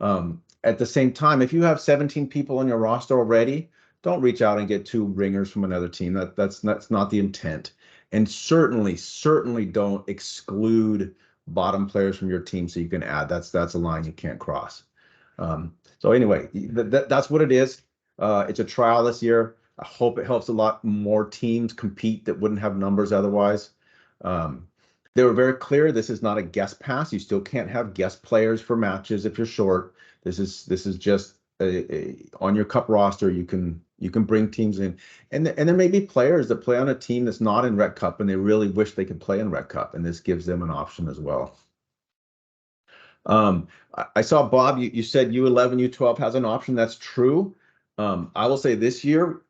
At the same time, if you have 17 people on your roster already, don't reach out and get 2 ringers from another team. That's not the intent. And certainly don't exclude bottom players from your team so you can add. That's a line you can't cross. So anyway, that's what it is. It's a trial this year. I hope it helps a lot more teams compete that wouldn't have numbers otherwise. They were very clear. This is not a guest pass. You still can't have guest players for matches if you're short. This is just on your cup roster. You can bring teams in, and there may be players that play on a team that's not in Rec Cup and they really wish they could play in Rec Cup, and this gives them an option as well. I saw, Bob, you said U11, U12 has an option. That's true. I will say this year,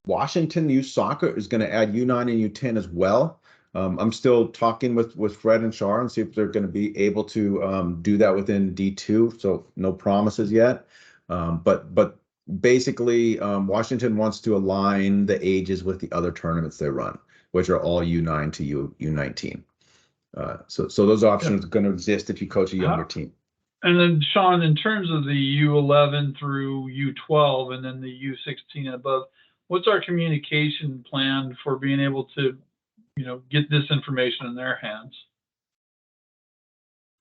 Washington Youth Soccer is going to add U9 and U10 as well. I'm still talking with Fred and Shar and see if they're going to be able to do that within D2. So no promises yet. But basically, Washington wants to align the ages with the other tournaments they run, which are all U9 to U19. So those options are going to exist if you coach a younger team. And then, Sean, in terms of the U11 through U12 and then the U16 and above, what's our communication plan for being able to, get this information in their hands?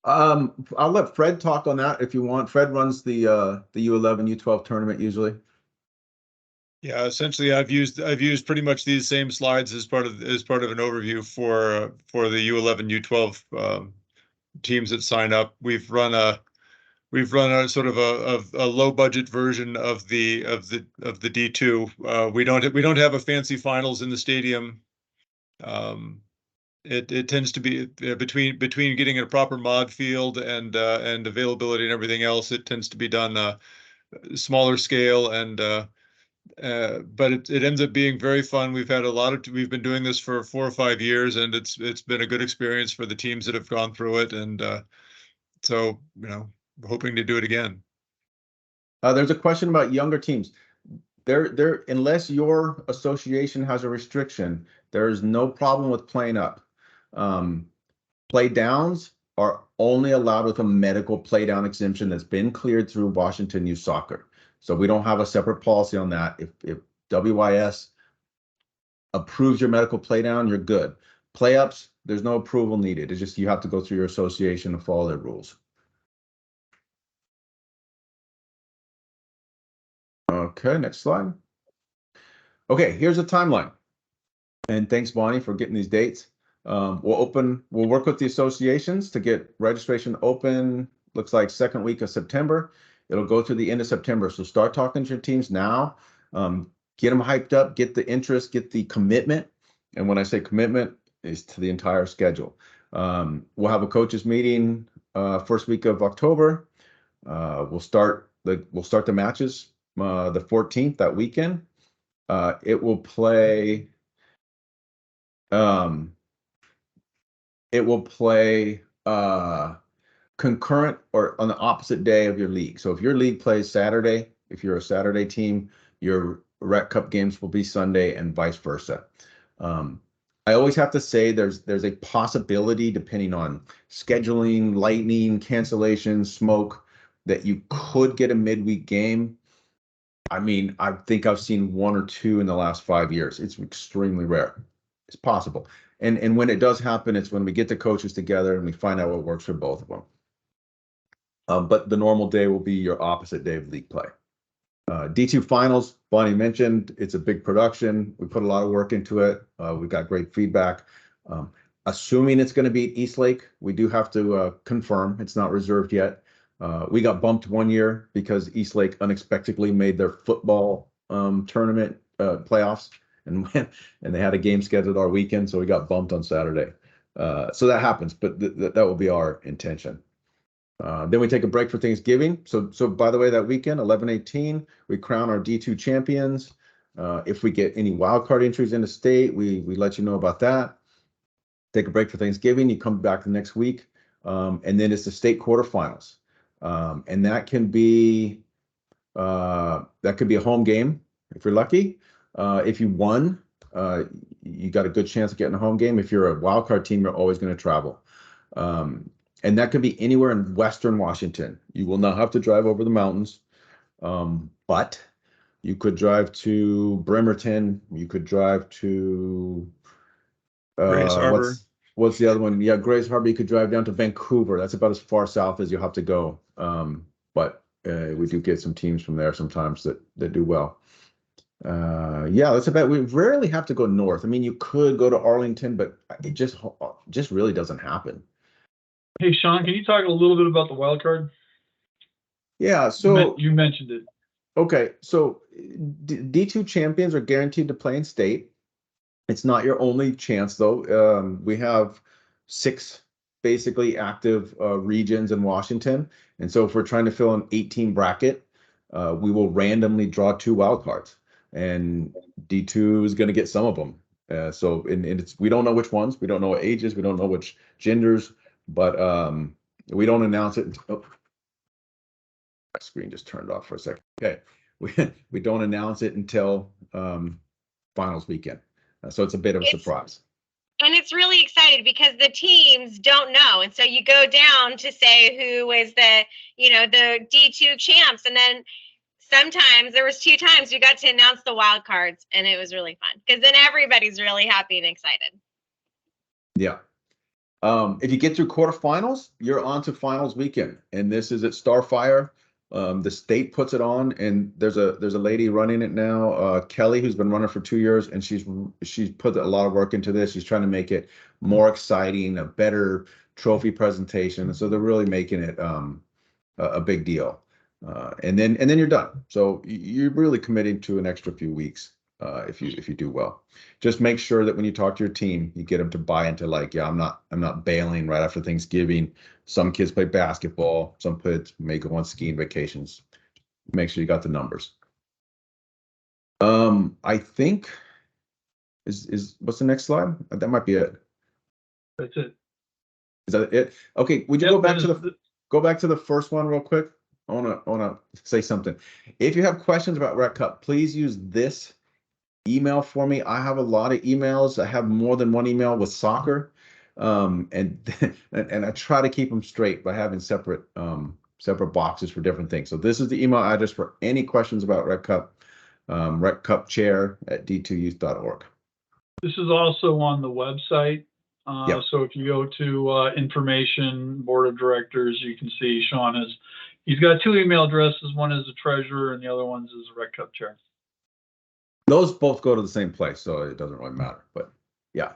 I'll let Fred talk on that if you want. Fred runs the U11, U12 tournament usually. Yeah, essentially, I've used pretty much these same slides as part of an overview for the U11, U12 teams that sign up. We've run a sort of a low budget version of the D2. We don't have a fancy finals in the stadium. It tends to be between getting a proper mod field and availability and everything else. It tends to be done smaller scale, and but it ends up being very fun. We've been doing this for 4 or 5 years, and it's been a good experience for the teams that have gone through it, and so we're hoping to do it again. There's a question about younger teams. There unless your association has a restriction, there is no problem with playing up. Play downs are only allowed with a medical play down exemption that's been cleared through Washington Youth Soccer. So we don't have a separate policy on that. If WYS approves your medical play down, you're good. Play ups, there's no approval needed. It's just you have to go through your association and follow their rules. Okay, next slide. Okay, here's a timeline. And thanks, Bonnie, for getting these dates. We'll work with the associations to get registration open. Looks like second week of September. It'll go to the end of September. So start talking to your teams now. Get them hyped up, get the interest, get the commitment. And when I say commitment, is to the entire schedule. We'll have a coaches meeting first week of October. We'll start the matches the 14th, that weekend. It will play concurrent or on the opposite day of your league. So if your league plays Saturday, if you're a Saturday team, your Rec Cup games will be Sunday and vice versa. I always have to say there's a possibility, depending on scheduling, lightning, cancellations, smoke, that you could get a midweek game. I mean, I think I've seen 1 or 2 in the last 5 years. It's extremely rare. It's possible. And when it does happen, it's when we get the coaches together and we find out what works for both of them. But the normal day will be your opposite day of league play. D2 finals, Bonnie mentioned, it's a big production. We put a lot of work into it. We've got great feedback. Assuming it's going to be at Eastlake, we do have to confirm. It's not reserved yet. We got bumped 1 year because Eastlake unexpectedly made their football tournament playoffs, and they had a game scheduled our weekend, so we got bumped on Saturday. So that happens, but that will be our intention. Then we take a break for Thanksgiving. So by the way, that weekend, 11/18, we crown our D2 champions. If we get any wildcard entries into state, we let you know about that. Take a break for Thanksgiving. You come back the next week, and then it's the state quarterfinals, and that could be a home game if you're lucky. If you won, you got a good chance of getting a home game. If you're a wildcard team, you're always going to travel. And that could be anywhere in Western Washington. You will not have to drive over the mountains, but you could drive to Bremerton. You could drive to Grays Harbor. What's the other one? Yeah, Grays Harbor. You could drive down to Vancouver. That's about as far south as you'll have to go. But we do get some teams from there sometimes that do well. Yeah, that's about. We rarely have to go north. I mean, you could go to Arlington, but it just really doesn't happen. Hey, Sean, can you talk a little bit about the wild card? Yeah, so You mentioned it. okay, so D2 champions are guaranteed to play in state. It's not your only chance, though. We have 6 basically active regions in Washington, and so if we're trying to fill an 18 bracket, we will randomly draw 2 wild cards, and D2 is going to get some of them. So it's we don't know which ones, we don't know what ages, we don't know which genders. But we don't announce it until my screen just turned off for a second. Okay, we don't announce it until finals weekend, so it's a bit of a surprise. And it's really exciting because the teams don't know, and so you go down to say who is the D2 champs, and then sometimes there was 2 times we got to announce the wild cards, and it was really fun because then everybody's really happy and excited. Yeah. If you get through quarterfinals, you're on to finals weekend, and this is at Starfire. The state puts it on, and there's a lady running it now, Kelly, who's been running for 2 years, and she's put a lot of work into this. She's trying to make it more exciting, a better trophy presentation, so they're really making it a big deal. And then you're done. So you're really committing to an extra few weeks if you do well. Just make sure that when you talk to your team, you get them to buy into yeah, I'm not bailing right after Thanksgiving. Some kids play basketball, some kids may go on skiing vacations. Make sure you got the numbers. I think is what's the next slide? That might be it. That's it. Is that it? Okay, would you go back to the first one real quick? I wanna say something. If you have questions about Rec Cup, please use this email for me. I have a lot of emails. I have more than one email with soccer, and I try to keep them straight by having separate boxes for different things. So this is the email address for any questions about Rec Cup, recupchair@d2youth.org. This is also on the website. Yep. So if you go to information, board of directors, you can see Sean he's got 2 email addresses. One is the treasurer and the other one's is the Rec Cup chair. Those both go to the same place, so it doesn't really matter. But yeah,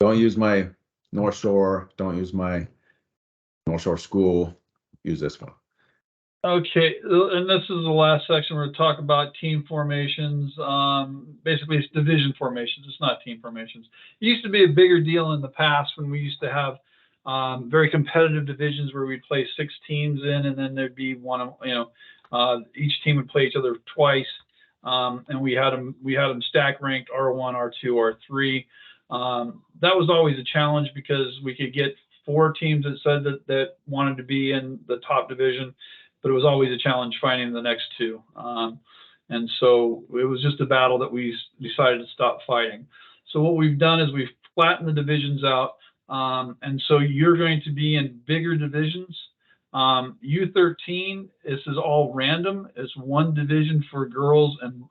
don't use my North Shore. Don't use my North Shore school. Use this one. Okay, and this is the last section. We're going to talk about team formations. Basically, it's division formations. It's not team formations. It used to be a bigger deal in the past when we used to have very competitive divisions where we'd play 6 teams in, and then there'd be one. Each team would play each other twice. And we had them stack ranked R1, R2, R3. That was always a challenge because we could get 4 teams that said that wanted to be in the top division, but it was always a challenge finding the next 2. And so it was just a battle that we decided to stop fighting. So what we've done is we've flattened the divisions out. And so you're going to be in bigger divisions. U13, this is all random. It's one division for girls, and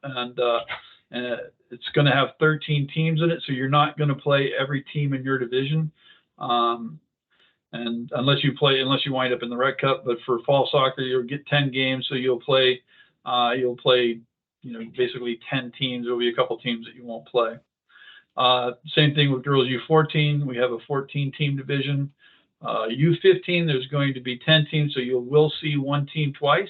it's going to have 13 teams in it. So you're not going to play every team in your division. And unless you wind up in the Rec Cup, but for fall soccer, you'll get 10 games. So you'll play, basically 10 teams. There'll be a couple teams that you won't play. Same thing with girls U14. We have a 14 team division. U15, there's going to be 10 teams. So you will see one team twice.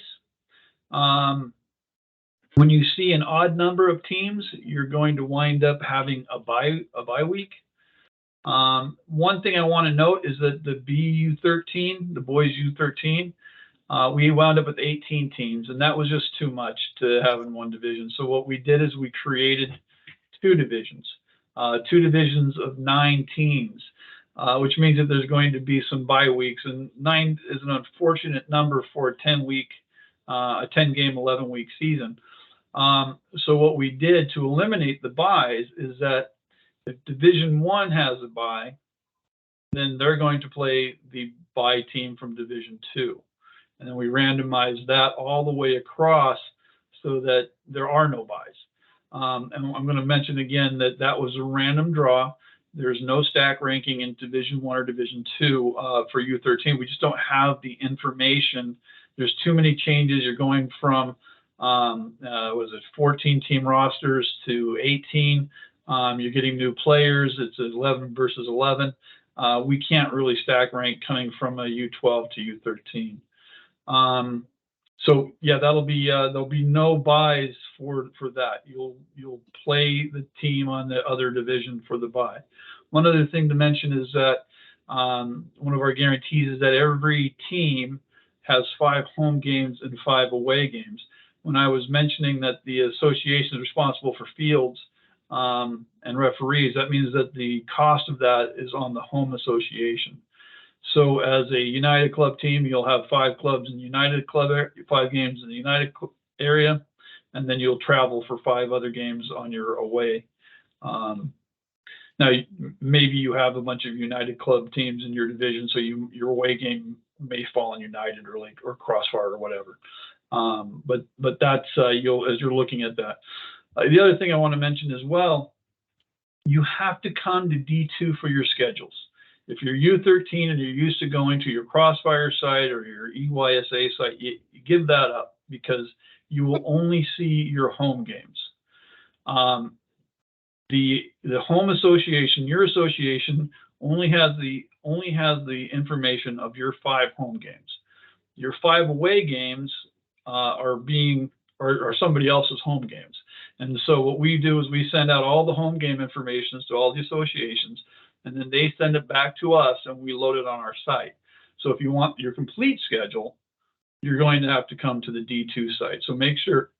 When you see an odd number of teams, you're going to wind up having a bye week. One thing I want to note is that the BU13, the boys U13, we wound up with 18 teams, and that was just too much to have in one division. So what we did is we created two divisions of 9 teams, which means that there's going to be some bye weeks, and 9 is an unfortunate number for a 10-game, 11-week season. So what we did to eliminate the byes is that if Division 1 has a bye, then they're going to play the bye team from Division 2. And then we randomize that all the way across so that there are no byes. And I'm going to mention again that that was a random draw. There's no stack ranking in Division 1 or Division 2 for U13. We just don't have the information. There's too many changes. You're going from 14 team rosters to 18. You're getting new players. It's 11 versus 11. We can't really stack rank coming from a U12 to U13. So yeah, there'll be no byes for that. You'll play the team on the other division for the bye. One other thing to mention is that one of our guarantees is that every team has 5 home games and 5 away games. When I was mentioning that the association is responsible for fields and referees, that means that the cost of that is on the home association. So as a United Club team, you'll have 5 clubs in the United Club, 5 games in the United area, and then you'll travel for 5 other games on your away. Now, maybe you have a bunch of United Club teams in your division, so your away game may fall on United or Crossfire or whatever. But that's as you're looking at that. The other thing I want to mention as well, you have to come to D2 for your schedules. If you're U13 and you're used to going to your Crossfire site or your EYSA site, you give that up because you will only see your home games. The home association, your association, only has the information of your 5 home games. Your 5 away games are somebody else's home games. And so what we do is we send out all the home game information to all the associations, and then they send it back to us and we load it on our site. So if you want your complete schedule, you're going to have to come to the D2 site. So make sure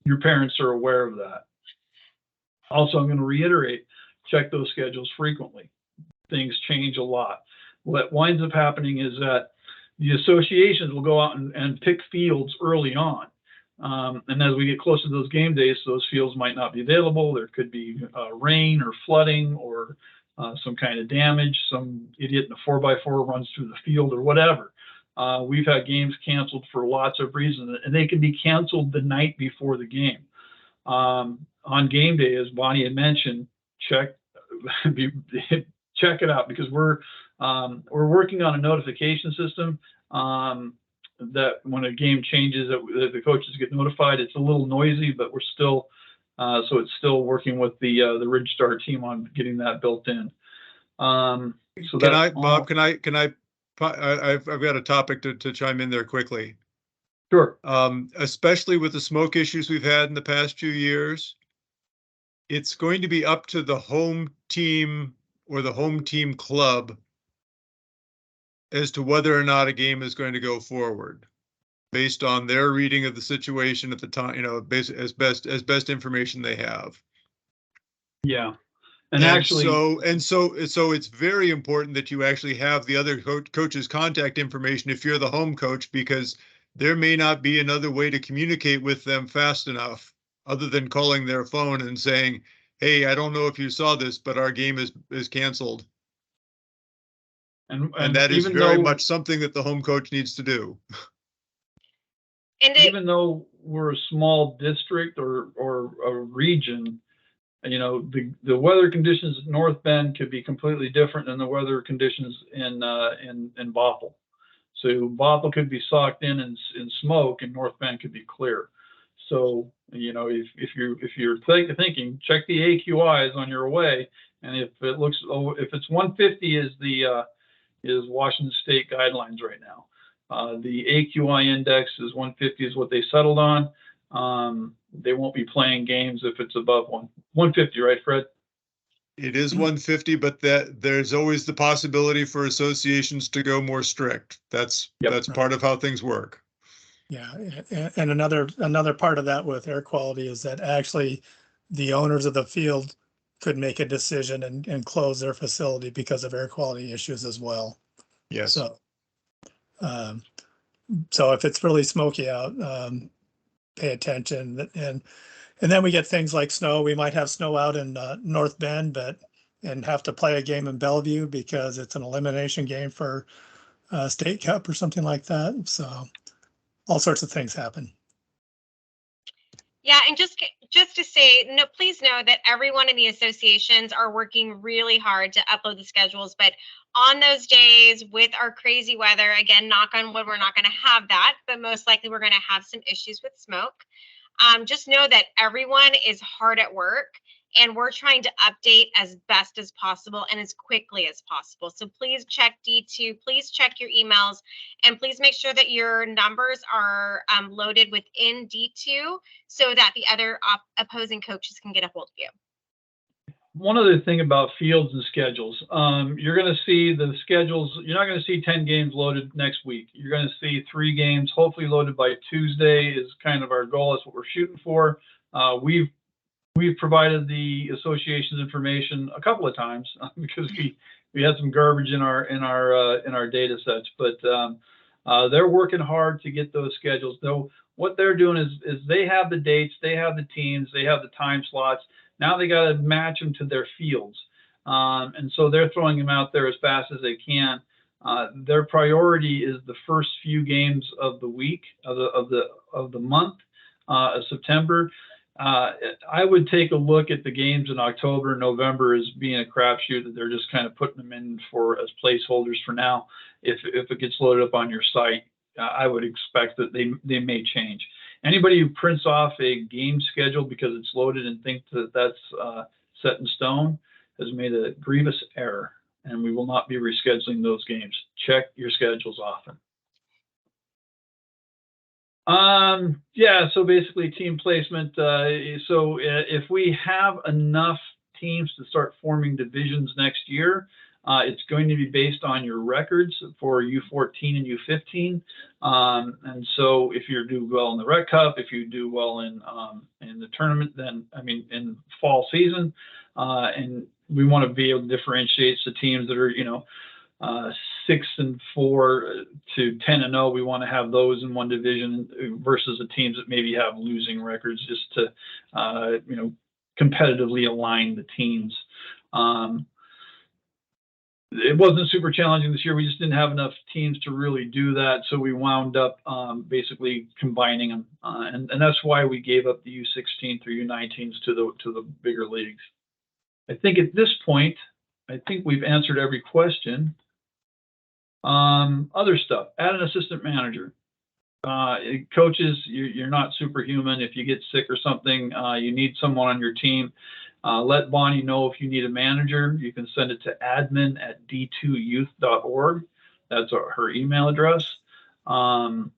your parents are aware of that. Also, I'm going to reiterate, check those schedules frequently. Things change a lot. What winds up happening is that the associations will go out and pick fields early on. And as we get closer to those game days, those fields might not be available. There could be rain or flooding or some kind of damage. Some idiot in a 4x4 runs through the field or whatever. We've had games canceled for lots of reasons, and they can be canceled the night before the game. On game day, as Bonnie had mentioned, check it out, because we're working on a notification system that when a game changes, that the coaches get notified. It's a little noisy, but we're still so it's still working with the Ridge Star team on getting that built in. So Bob, I've got a topic to chime in there quickly. Sure. Especially with the smoke issues we've had in the past few years, it's going to be up to the home team or the home team club as to whether or not a game is going to go forward based on their reading of the situation at the time, as best information they have. Yeah. And so it's very important that you actually have the other coach's contact information if you're the home coach, because there may not be another way to communicate with them fast enough other than calling their phone and saying, hey, I don't know if you saw this, but our game is canceled. And that is even very though, much something that the home coach needs to do. And even though we're a small district or a region, you know, the weather conditions in North Bend could be completely different than the weather conditions in Bothell. So Bothell could be socked in smoke, and North Bend could be clear. So, you know, if you're thinking, check the AQIs on your way, and if it's 150 is Washington State guidelines right now. The AQI index is 150 is what they settled on. They won't be playing games if it's above 150, right, Fred? It is 150, but that there's always the possibility for associations to go more strict. That's part of how things work. Yeah, and another part of that with air quality is that actually the owners of the field could make a decision and close their facility because of air quality issues as well. Yes. So if it's really smoky out, pay attention. And then we get things like snow. We might have snow out in North Bend, and have to play a game in Bellevue because it's an elimination game for State Cup or something like that. So all sorts of things happen. yeah, and just to say, no, please know that everyone in the associations are working really hard to upload the schedules. But on those days with our crazy weather, again, knock on wood, we're not going to have that, but most likely we're going to have some issues with smoke. Just know that everyone is hard at work, and we're trying to update as best as possible and as quickly as possible. So please check D2, please check your emails, and please make sure that your numbers are loaded within D2 so that the other opposing coaches can get a hold of you. One other thing about fields and schedules, you're going to see the schedules. You're not going to see 10 games loaded next week. You're going to see 3 games, hopefully loaded by Tuesday is kind of our goal. That's what we're shooting for. We've provided the association's information a couple of times because we had some garbage in our data sets, but they're working hard to get those schedules. Though what they're doing is they have the dates, they have the teams, they have the time slots. Now they got to match them to their fields, and so they're throwing them out there as fast as they can. Their priority is the first few games of the week of the month of September. I would take a look at the games in October and November as being a crapshoot, that they're just kind of putting them in as placeholders for now. If it gets loaded up on your site, I would expect that they may change. Anybody who prints off a game schedule because it's loaded and thinks that that's set in stone has made a grievous error, and we will not be rescheduling those games. Check your schedules often. Yeah, so basically team placement. So if we have enough teams to start forming divisions next year, it's going to be based on your records for U14 and U15. And so if you do well in the Rec Cup, if you do well in the tournament, then, I mean, in fall season, and we want to be able to differentiate the teams that are, 6-4 to 10-0. We want to have those in one division versus the teams that maybe have losing records, just to, competitively align the teams. It wasn't super challenging this year. We just didn't have enough teams to really do that. So we wound up basically combining them. And that's why we gave up the U16 through U19s to the bigger leagues. I think at this point, we've answered every question. Other stuff, add an assistant manager. Coaches, you're not superhuman. If you get sick or something, you need someone on your team. Let Bonnie know if you need a manager. You can send it to admin@d2youth.org. That's her email address. And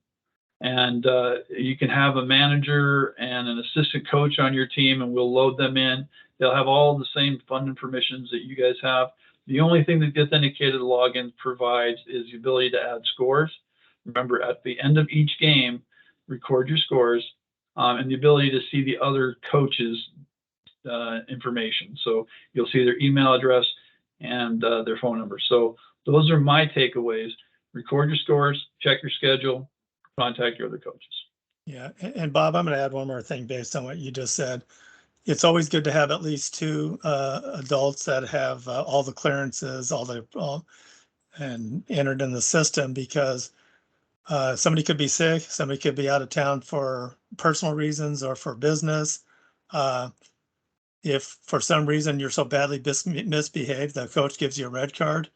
you can have a manager and an assistant coach on your team, and we'll load them in. They'll have all the same fund permissions that you guys have. The only thing that the authenticated login provides is the ability to add scores. Remember, at the end of each game, record your scores, and the ability to see the other coaches' information. So you'll see their email address and their phone number. So those are my takeaways. Record your scores, check your schedule, contact your other coaches. Yeah, and Bob, I'm going to add one more thing based on what you just said. It's always good to have at least two adults that have all the clearances, and entered in the system, because somebody could be sick, somebody could be out of town for personal reasons or for business. If for some reason you're so badly misbehaved, the coach gives you a red card.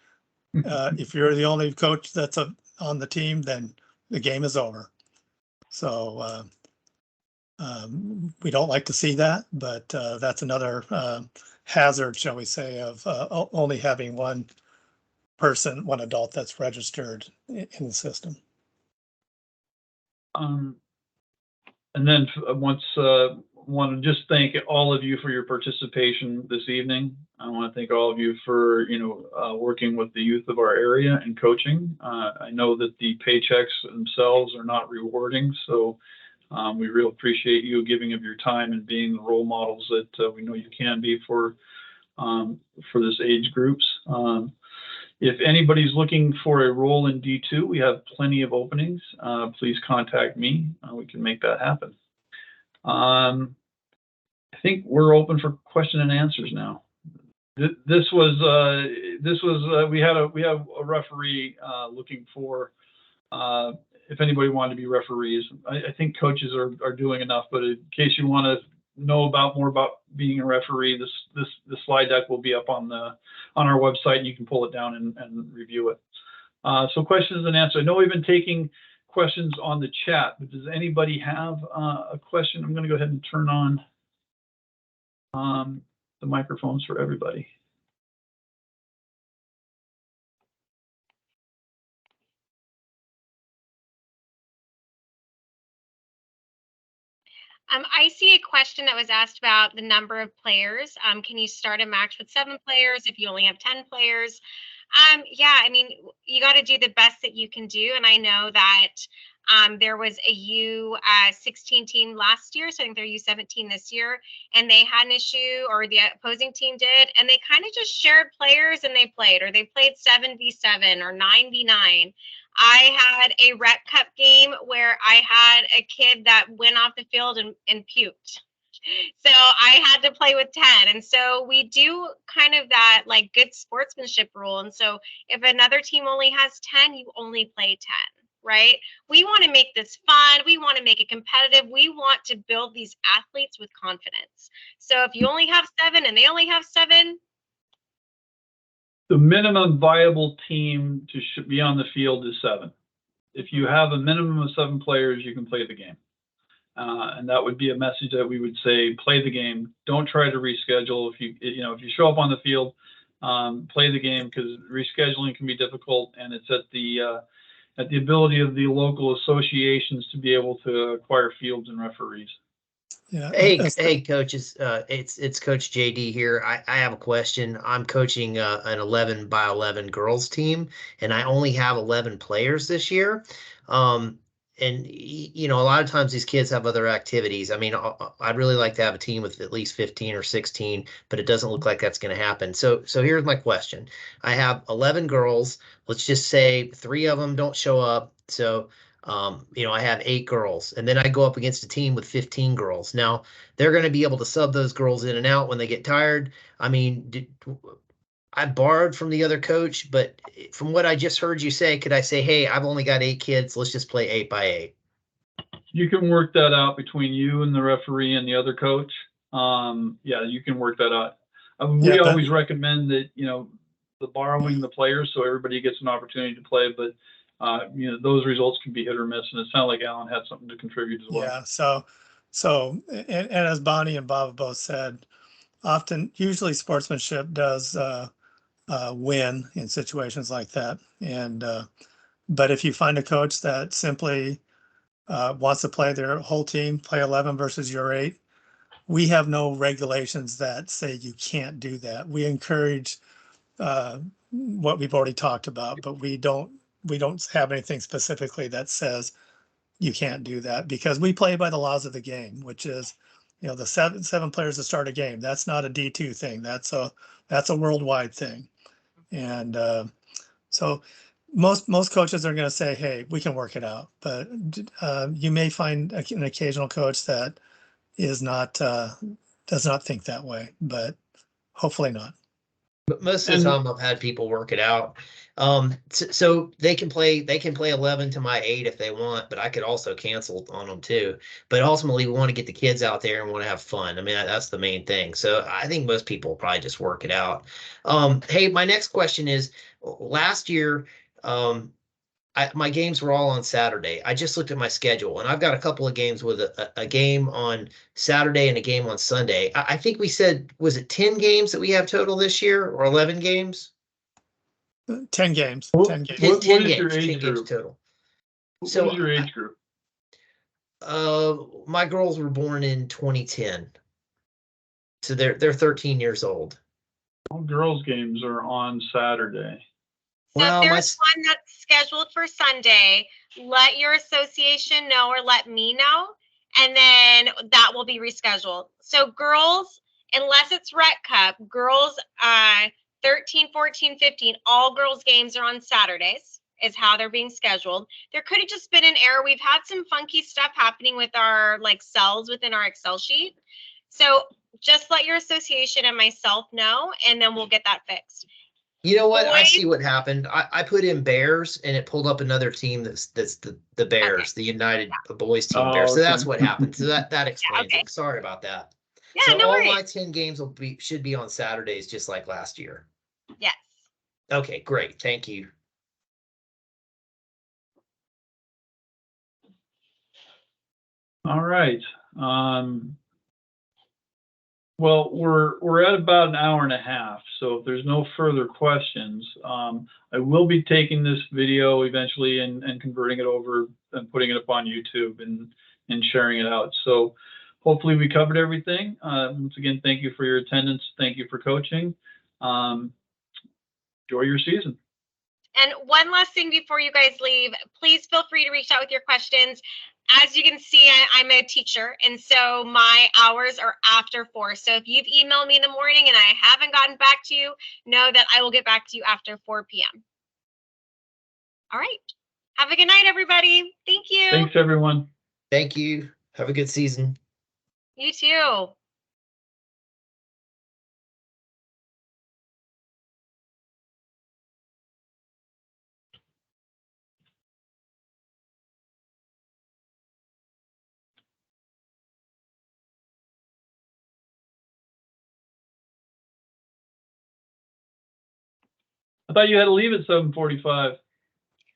If you're the only coach that's on the team, then the game is over. So we don't like to see that, but that's another hazard, shall we say, of only having one person, one adult that's registered in the system. And then once, want to just thank all of you for your participation this evening. I want to thank all of you for, working with the youth of our area and coaching. I know that the paychecks themselves are not rewarding, so we really appreciate you giving of your time and being the role models that we know you can be for this age groups. If anybody's looking for a role in D2, we have plenty of openings. Please contact me. We can make that happen. I think we're open for question and answers now. We have a referee looking for, if anybody wanted to be referees. I think coaches are doing enough, but in case you want to know more about being a referee, this slide deck will be up on our website, and you can pull it down and review it. So questions and answers. I know we've been taking questions on the chat, but does anybody have a question? I'm going to go ahead and turn on the microphones for everybody. I see a question that was asked about the number of players. Can you start a match with 7 players if you only have 10 players? Yeah, I mean, you got to do the best that you can do. And I know that there was a U16 team last year, so I think they're U17 this year, and they had an issue, or the opposing team did, and they kind of just shared players and they played, or they played 7v7 or 9v9. I had a rec cup game where I had a kid that went off the field and puked. So I had to play with 10. And so we do kind of that like good sportsmanship rule. And so if another team only has 10, you only play 10, right? We want to make this fun. We want to make it competitive. We want to build these athletes with confidence. So if you only have 7 and they only have 7, the minimum viable team to be on the field is 7. If you have a minimum of 7 players, you can play the game. And that would be a message that we would say: play the game. Don't try to reschedule. If you show up on the field, play the game, because rescheduling can be difficult, and it's at the ability of the local associations to be able to acquire fields and referees. Yeah. Hey, coaches. It's Coach JD here. I have a question. I'm coaching an 11 by 11 girls team, and I only have 11 players this year. And a lot of times these kids have other activities. I mean, I'd really like to have a team with at least 15 or 16, but it doesn't look like that's going to happen. So here's my question. I have 11 girls. Let's just say 3 of them don't show up. So I have 8 girls, and then I go up against a team with 15 girls. Now they're going to be able to sub those girls in and out when they get tired. I mean, I borrowed from the other coach, but from what I just heard you say, could I say, hey, I've only got 8 kids. Let's just play 8 by 8. You can work that out between you and the referee and the other coach. Yeah, you can work that out. We always recommend that, the borrowing the players so everybody gets an opportunity to play, but those results can be hit or miss, and it sounded like Alan had something to contribute as well. Yeah. So, and as Bonnie and Bob both said, usually sportsmanship does win in situations like that. And but if you find a coach that simply wants to play their whole team, play 11 versus your 8, we have no regulations that say you can't do that. We encourage what we've already talked about, but we don't have anything specifically that says you can't do that, because we play by the laws of the game, which is, the seven players to start a game. That's not a D2 thing. That's a worldwide thing. And so most coaches are going to say, hey, we can work it out, but you may find an occasional coach that is not does not think that way, but hopefully not. But most of the time I've had people work it out. So they can play 11 to my 8 if they want, but I could also cancel on them too. But ultimately we want to get the kids out there and want to have fun. I mean, that's the main thing. So I think most people will probably just work it out. Hey, my next question is, last year, my games were all on Saturday. I just looked at my schedule, and I've got a couple of games with a game on Saturday and a game on Sunday. I think we said, was it 10 games that we have total this year, or 11 games? 10 games. What- 10 games. 10, What 10 is games. your age 10 games group? total. What So, is your age group? My girls were born in 2010, so they're 13 years old. All girls' games are on Saturday. So Well, if my there's one that's scheduled for Sunday, let your association know or let me know, and then that will be rescheduled. So girls, unless it's Rec Cup, girls 13, 14, 15, all girls games are on Saturdays is how they're being scheduled. There could have just been an error. We've had some funky stuff happening with our like cells within our Excel sheet. So just let your association and myself know, and then we'll get that fixed. You know what? I Boys- see what happened. I put in Bears, and it pulled up another team that's the Bears, the United Boys Team Oh, Bears. So that's okay. what happened. So that explains okay. it. Sorry about that. Yeah, So no all worries. my 10 games should be on Saturdays, just like last year. Yes. Okay, great. Thank you. All right. Well, we're at about an hour and a half, so if there's no further questions, I will be taking this video eventually and converting it over and putting it up on YouTube and sharing it out. So hopefully we covered everything. Once again, thank you for your attendance. Thank you for coaching. Enjoy your season. And one last thing before you guys leave, please feel free to reach out with your questions. As you can see, I'm a teacher, and so my hours are after 4. So if you've emailed me in the morning and I haven't gotten back to you, know that I will get back to you after 4 p.m. All right. Have a good night, everybody. Thank you. Thanks, everyone. Thank you. Have a good season. You too. I thought you had to leave at 7:45.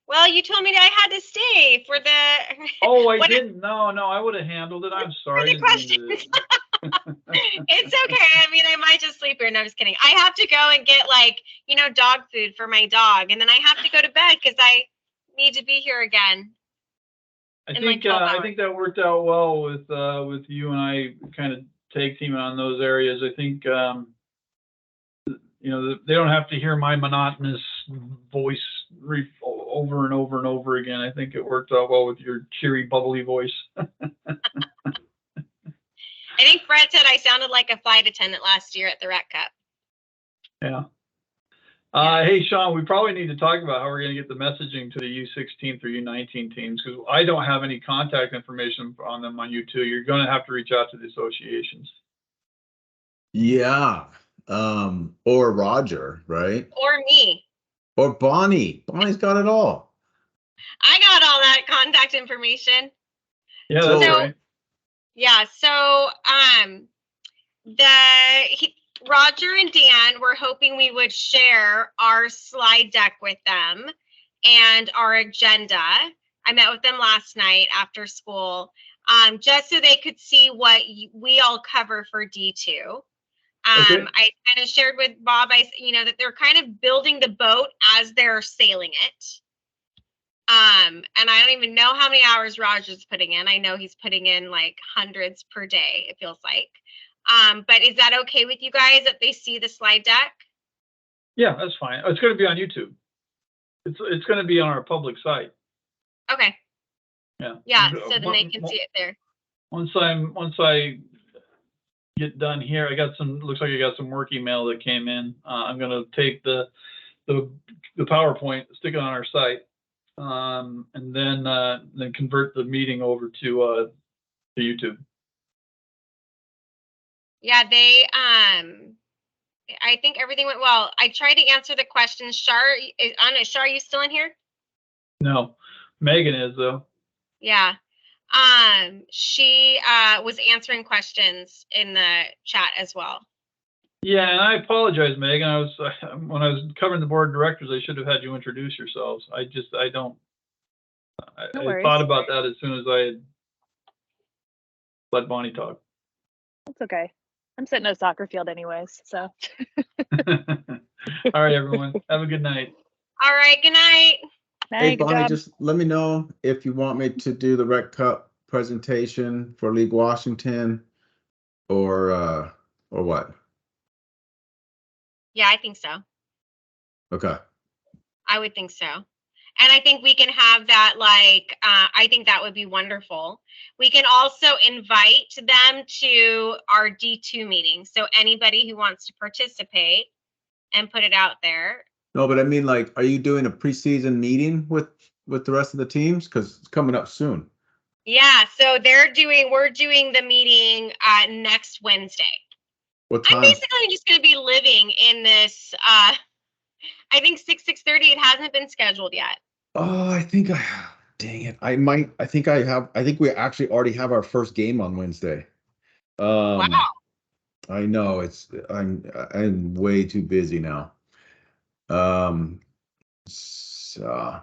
Well, you told me that I had to stay for the. Oh, I What- didn't. No, I would have handled it. I'm sorry. the I didn't mean to- It's okay. I mean, I might just sleep here. No, I'm just kidding. I have to go and get dog food for my dog, and then I have to go to bed because I need to be here again. I in, think 12 I hours. think that worked out well with you and I kind of tag teaming on those areas. I think they don't have to hear my monotonous voice over and over and over again. I think it worked out well with your cheery, bubbly voice. I think Fred said I sounded like a flight attendant last year at the Rec Cup. Yeah. Hey, Sean, we probably need to talk about how we're going to get the messaging to the U16 through U19 teams, because I don't have any contact information on them on U2. You're going to have to reach out to the associations. Yeah. Or Roger, right? Or me. Or Bonnie. Bonnie's got it all. I got all that contact information. Yeah, that's So- right. Yeah, so Roger and Dan were hoping we would share our slide deck with them and our agenda. I met with them last night after school, just so they could see what we all cover for D2. Okay. I kind of shared with Bob, that they're kind of building the boat as they're sailing it. And I don't even know how many hours Roger's putting in. I know he's putting in like hundreds per day, it feels like. But is that okay with you guys that they see the slide deck? Yeah, that's fine. It's going to be on YouTube. It's going to be on our public site. Okay. Yeah. Yeah, so then they can see it there. Once I get done here, looks like I got some work email that came in. I'm going to take the the PowerPoint, stick it on our site, and then convert the meeting over to YouTube. Yeah, I think everything went well. I tried to answer the questions. Shar, I don't know, Shar, are you still in here? No, Megan is though. Yeah. She was answering questions in the chat as well. Yeah, and I apologize, Megan. I was when I was covering the board of directors, I should have had you introduce yourselves. I No I worries. thought about that as soon as I had let Bonnie talk. It's okay. I'm sitting at a soccer field anyways, so. All right, everyone. Have a good night. All right, good night. Hey, Good Bonnie, job. just let me know if you want me to do the Rec Cup presentation for League Washington or what? Yeah, I think so. Okay. I would think so. And I think we can have that, like, I think that would be wonderful. We can also invite them to our D2 meeting. So anybody who wants to participate and put it out there. No, but I mean, like, are you doing a preseason meeting with the rest of the teams? Because it's coming up soon. Yeah, so we're doing the meeting next Wednesday. What I'm time? basically just going to be living in this, I think 6:30. It hasn't been scheduled yet. Oh, dang it. I think we actually already have our first game on Wednesday. Wow. I know I'm way too busy now. So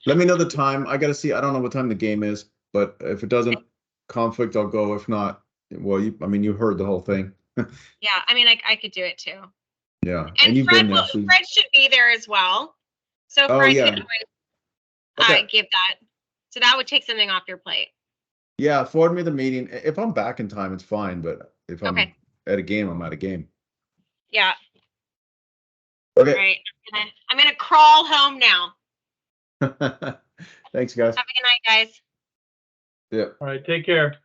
let me know the time. I gotta see. I don't know what time the game is, but if it doesn't conflict, I'll go. If not, well, you heard the whole thing. Yeah, I mean, I could do it too. Yeah, And you've Fred, been there. So Fred should be there as well. So Oh, Fred yeah. can Okay. give that. So that would take something off your plate. Yeah, forward me the meeting. If I'm back in time, it's fine. But if I'm Okay. at a game, I'm at a game. Yeah. Okay. All right. I'm gonna crawl home now. Thanks, guys. Have a good night, guys. Yeah. All right, take care.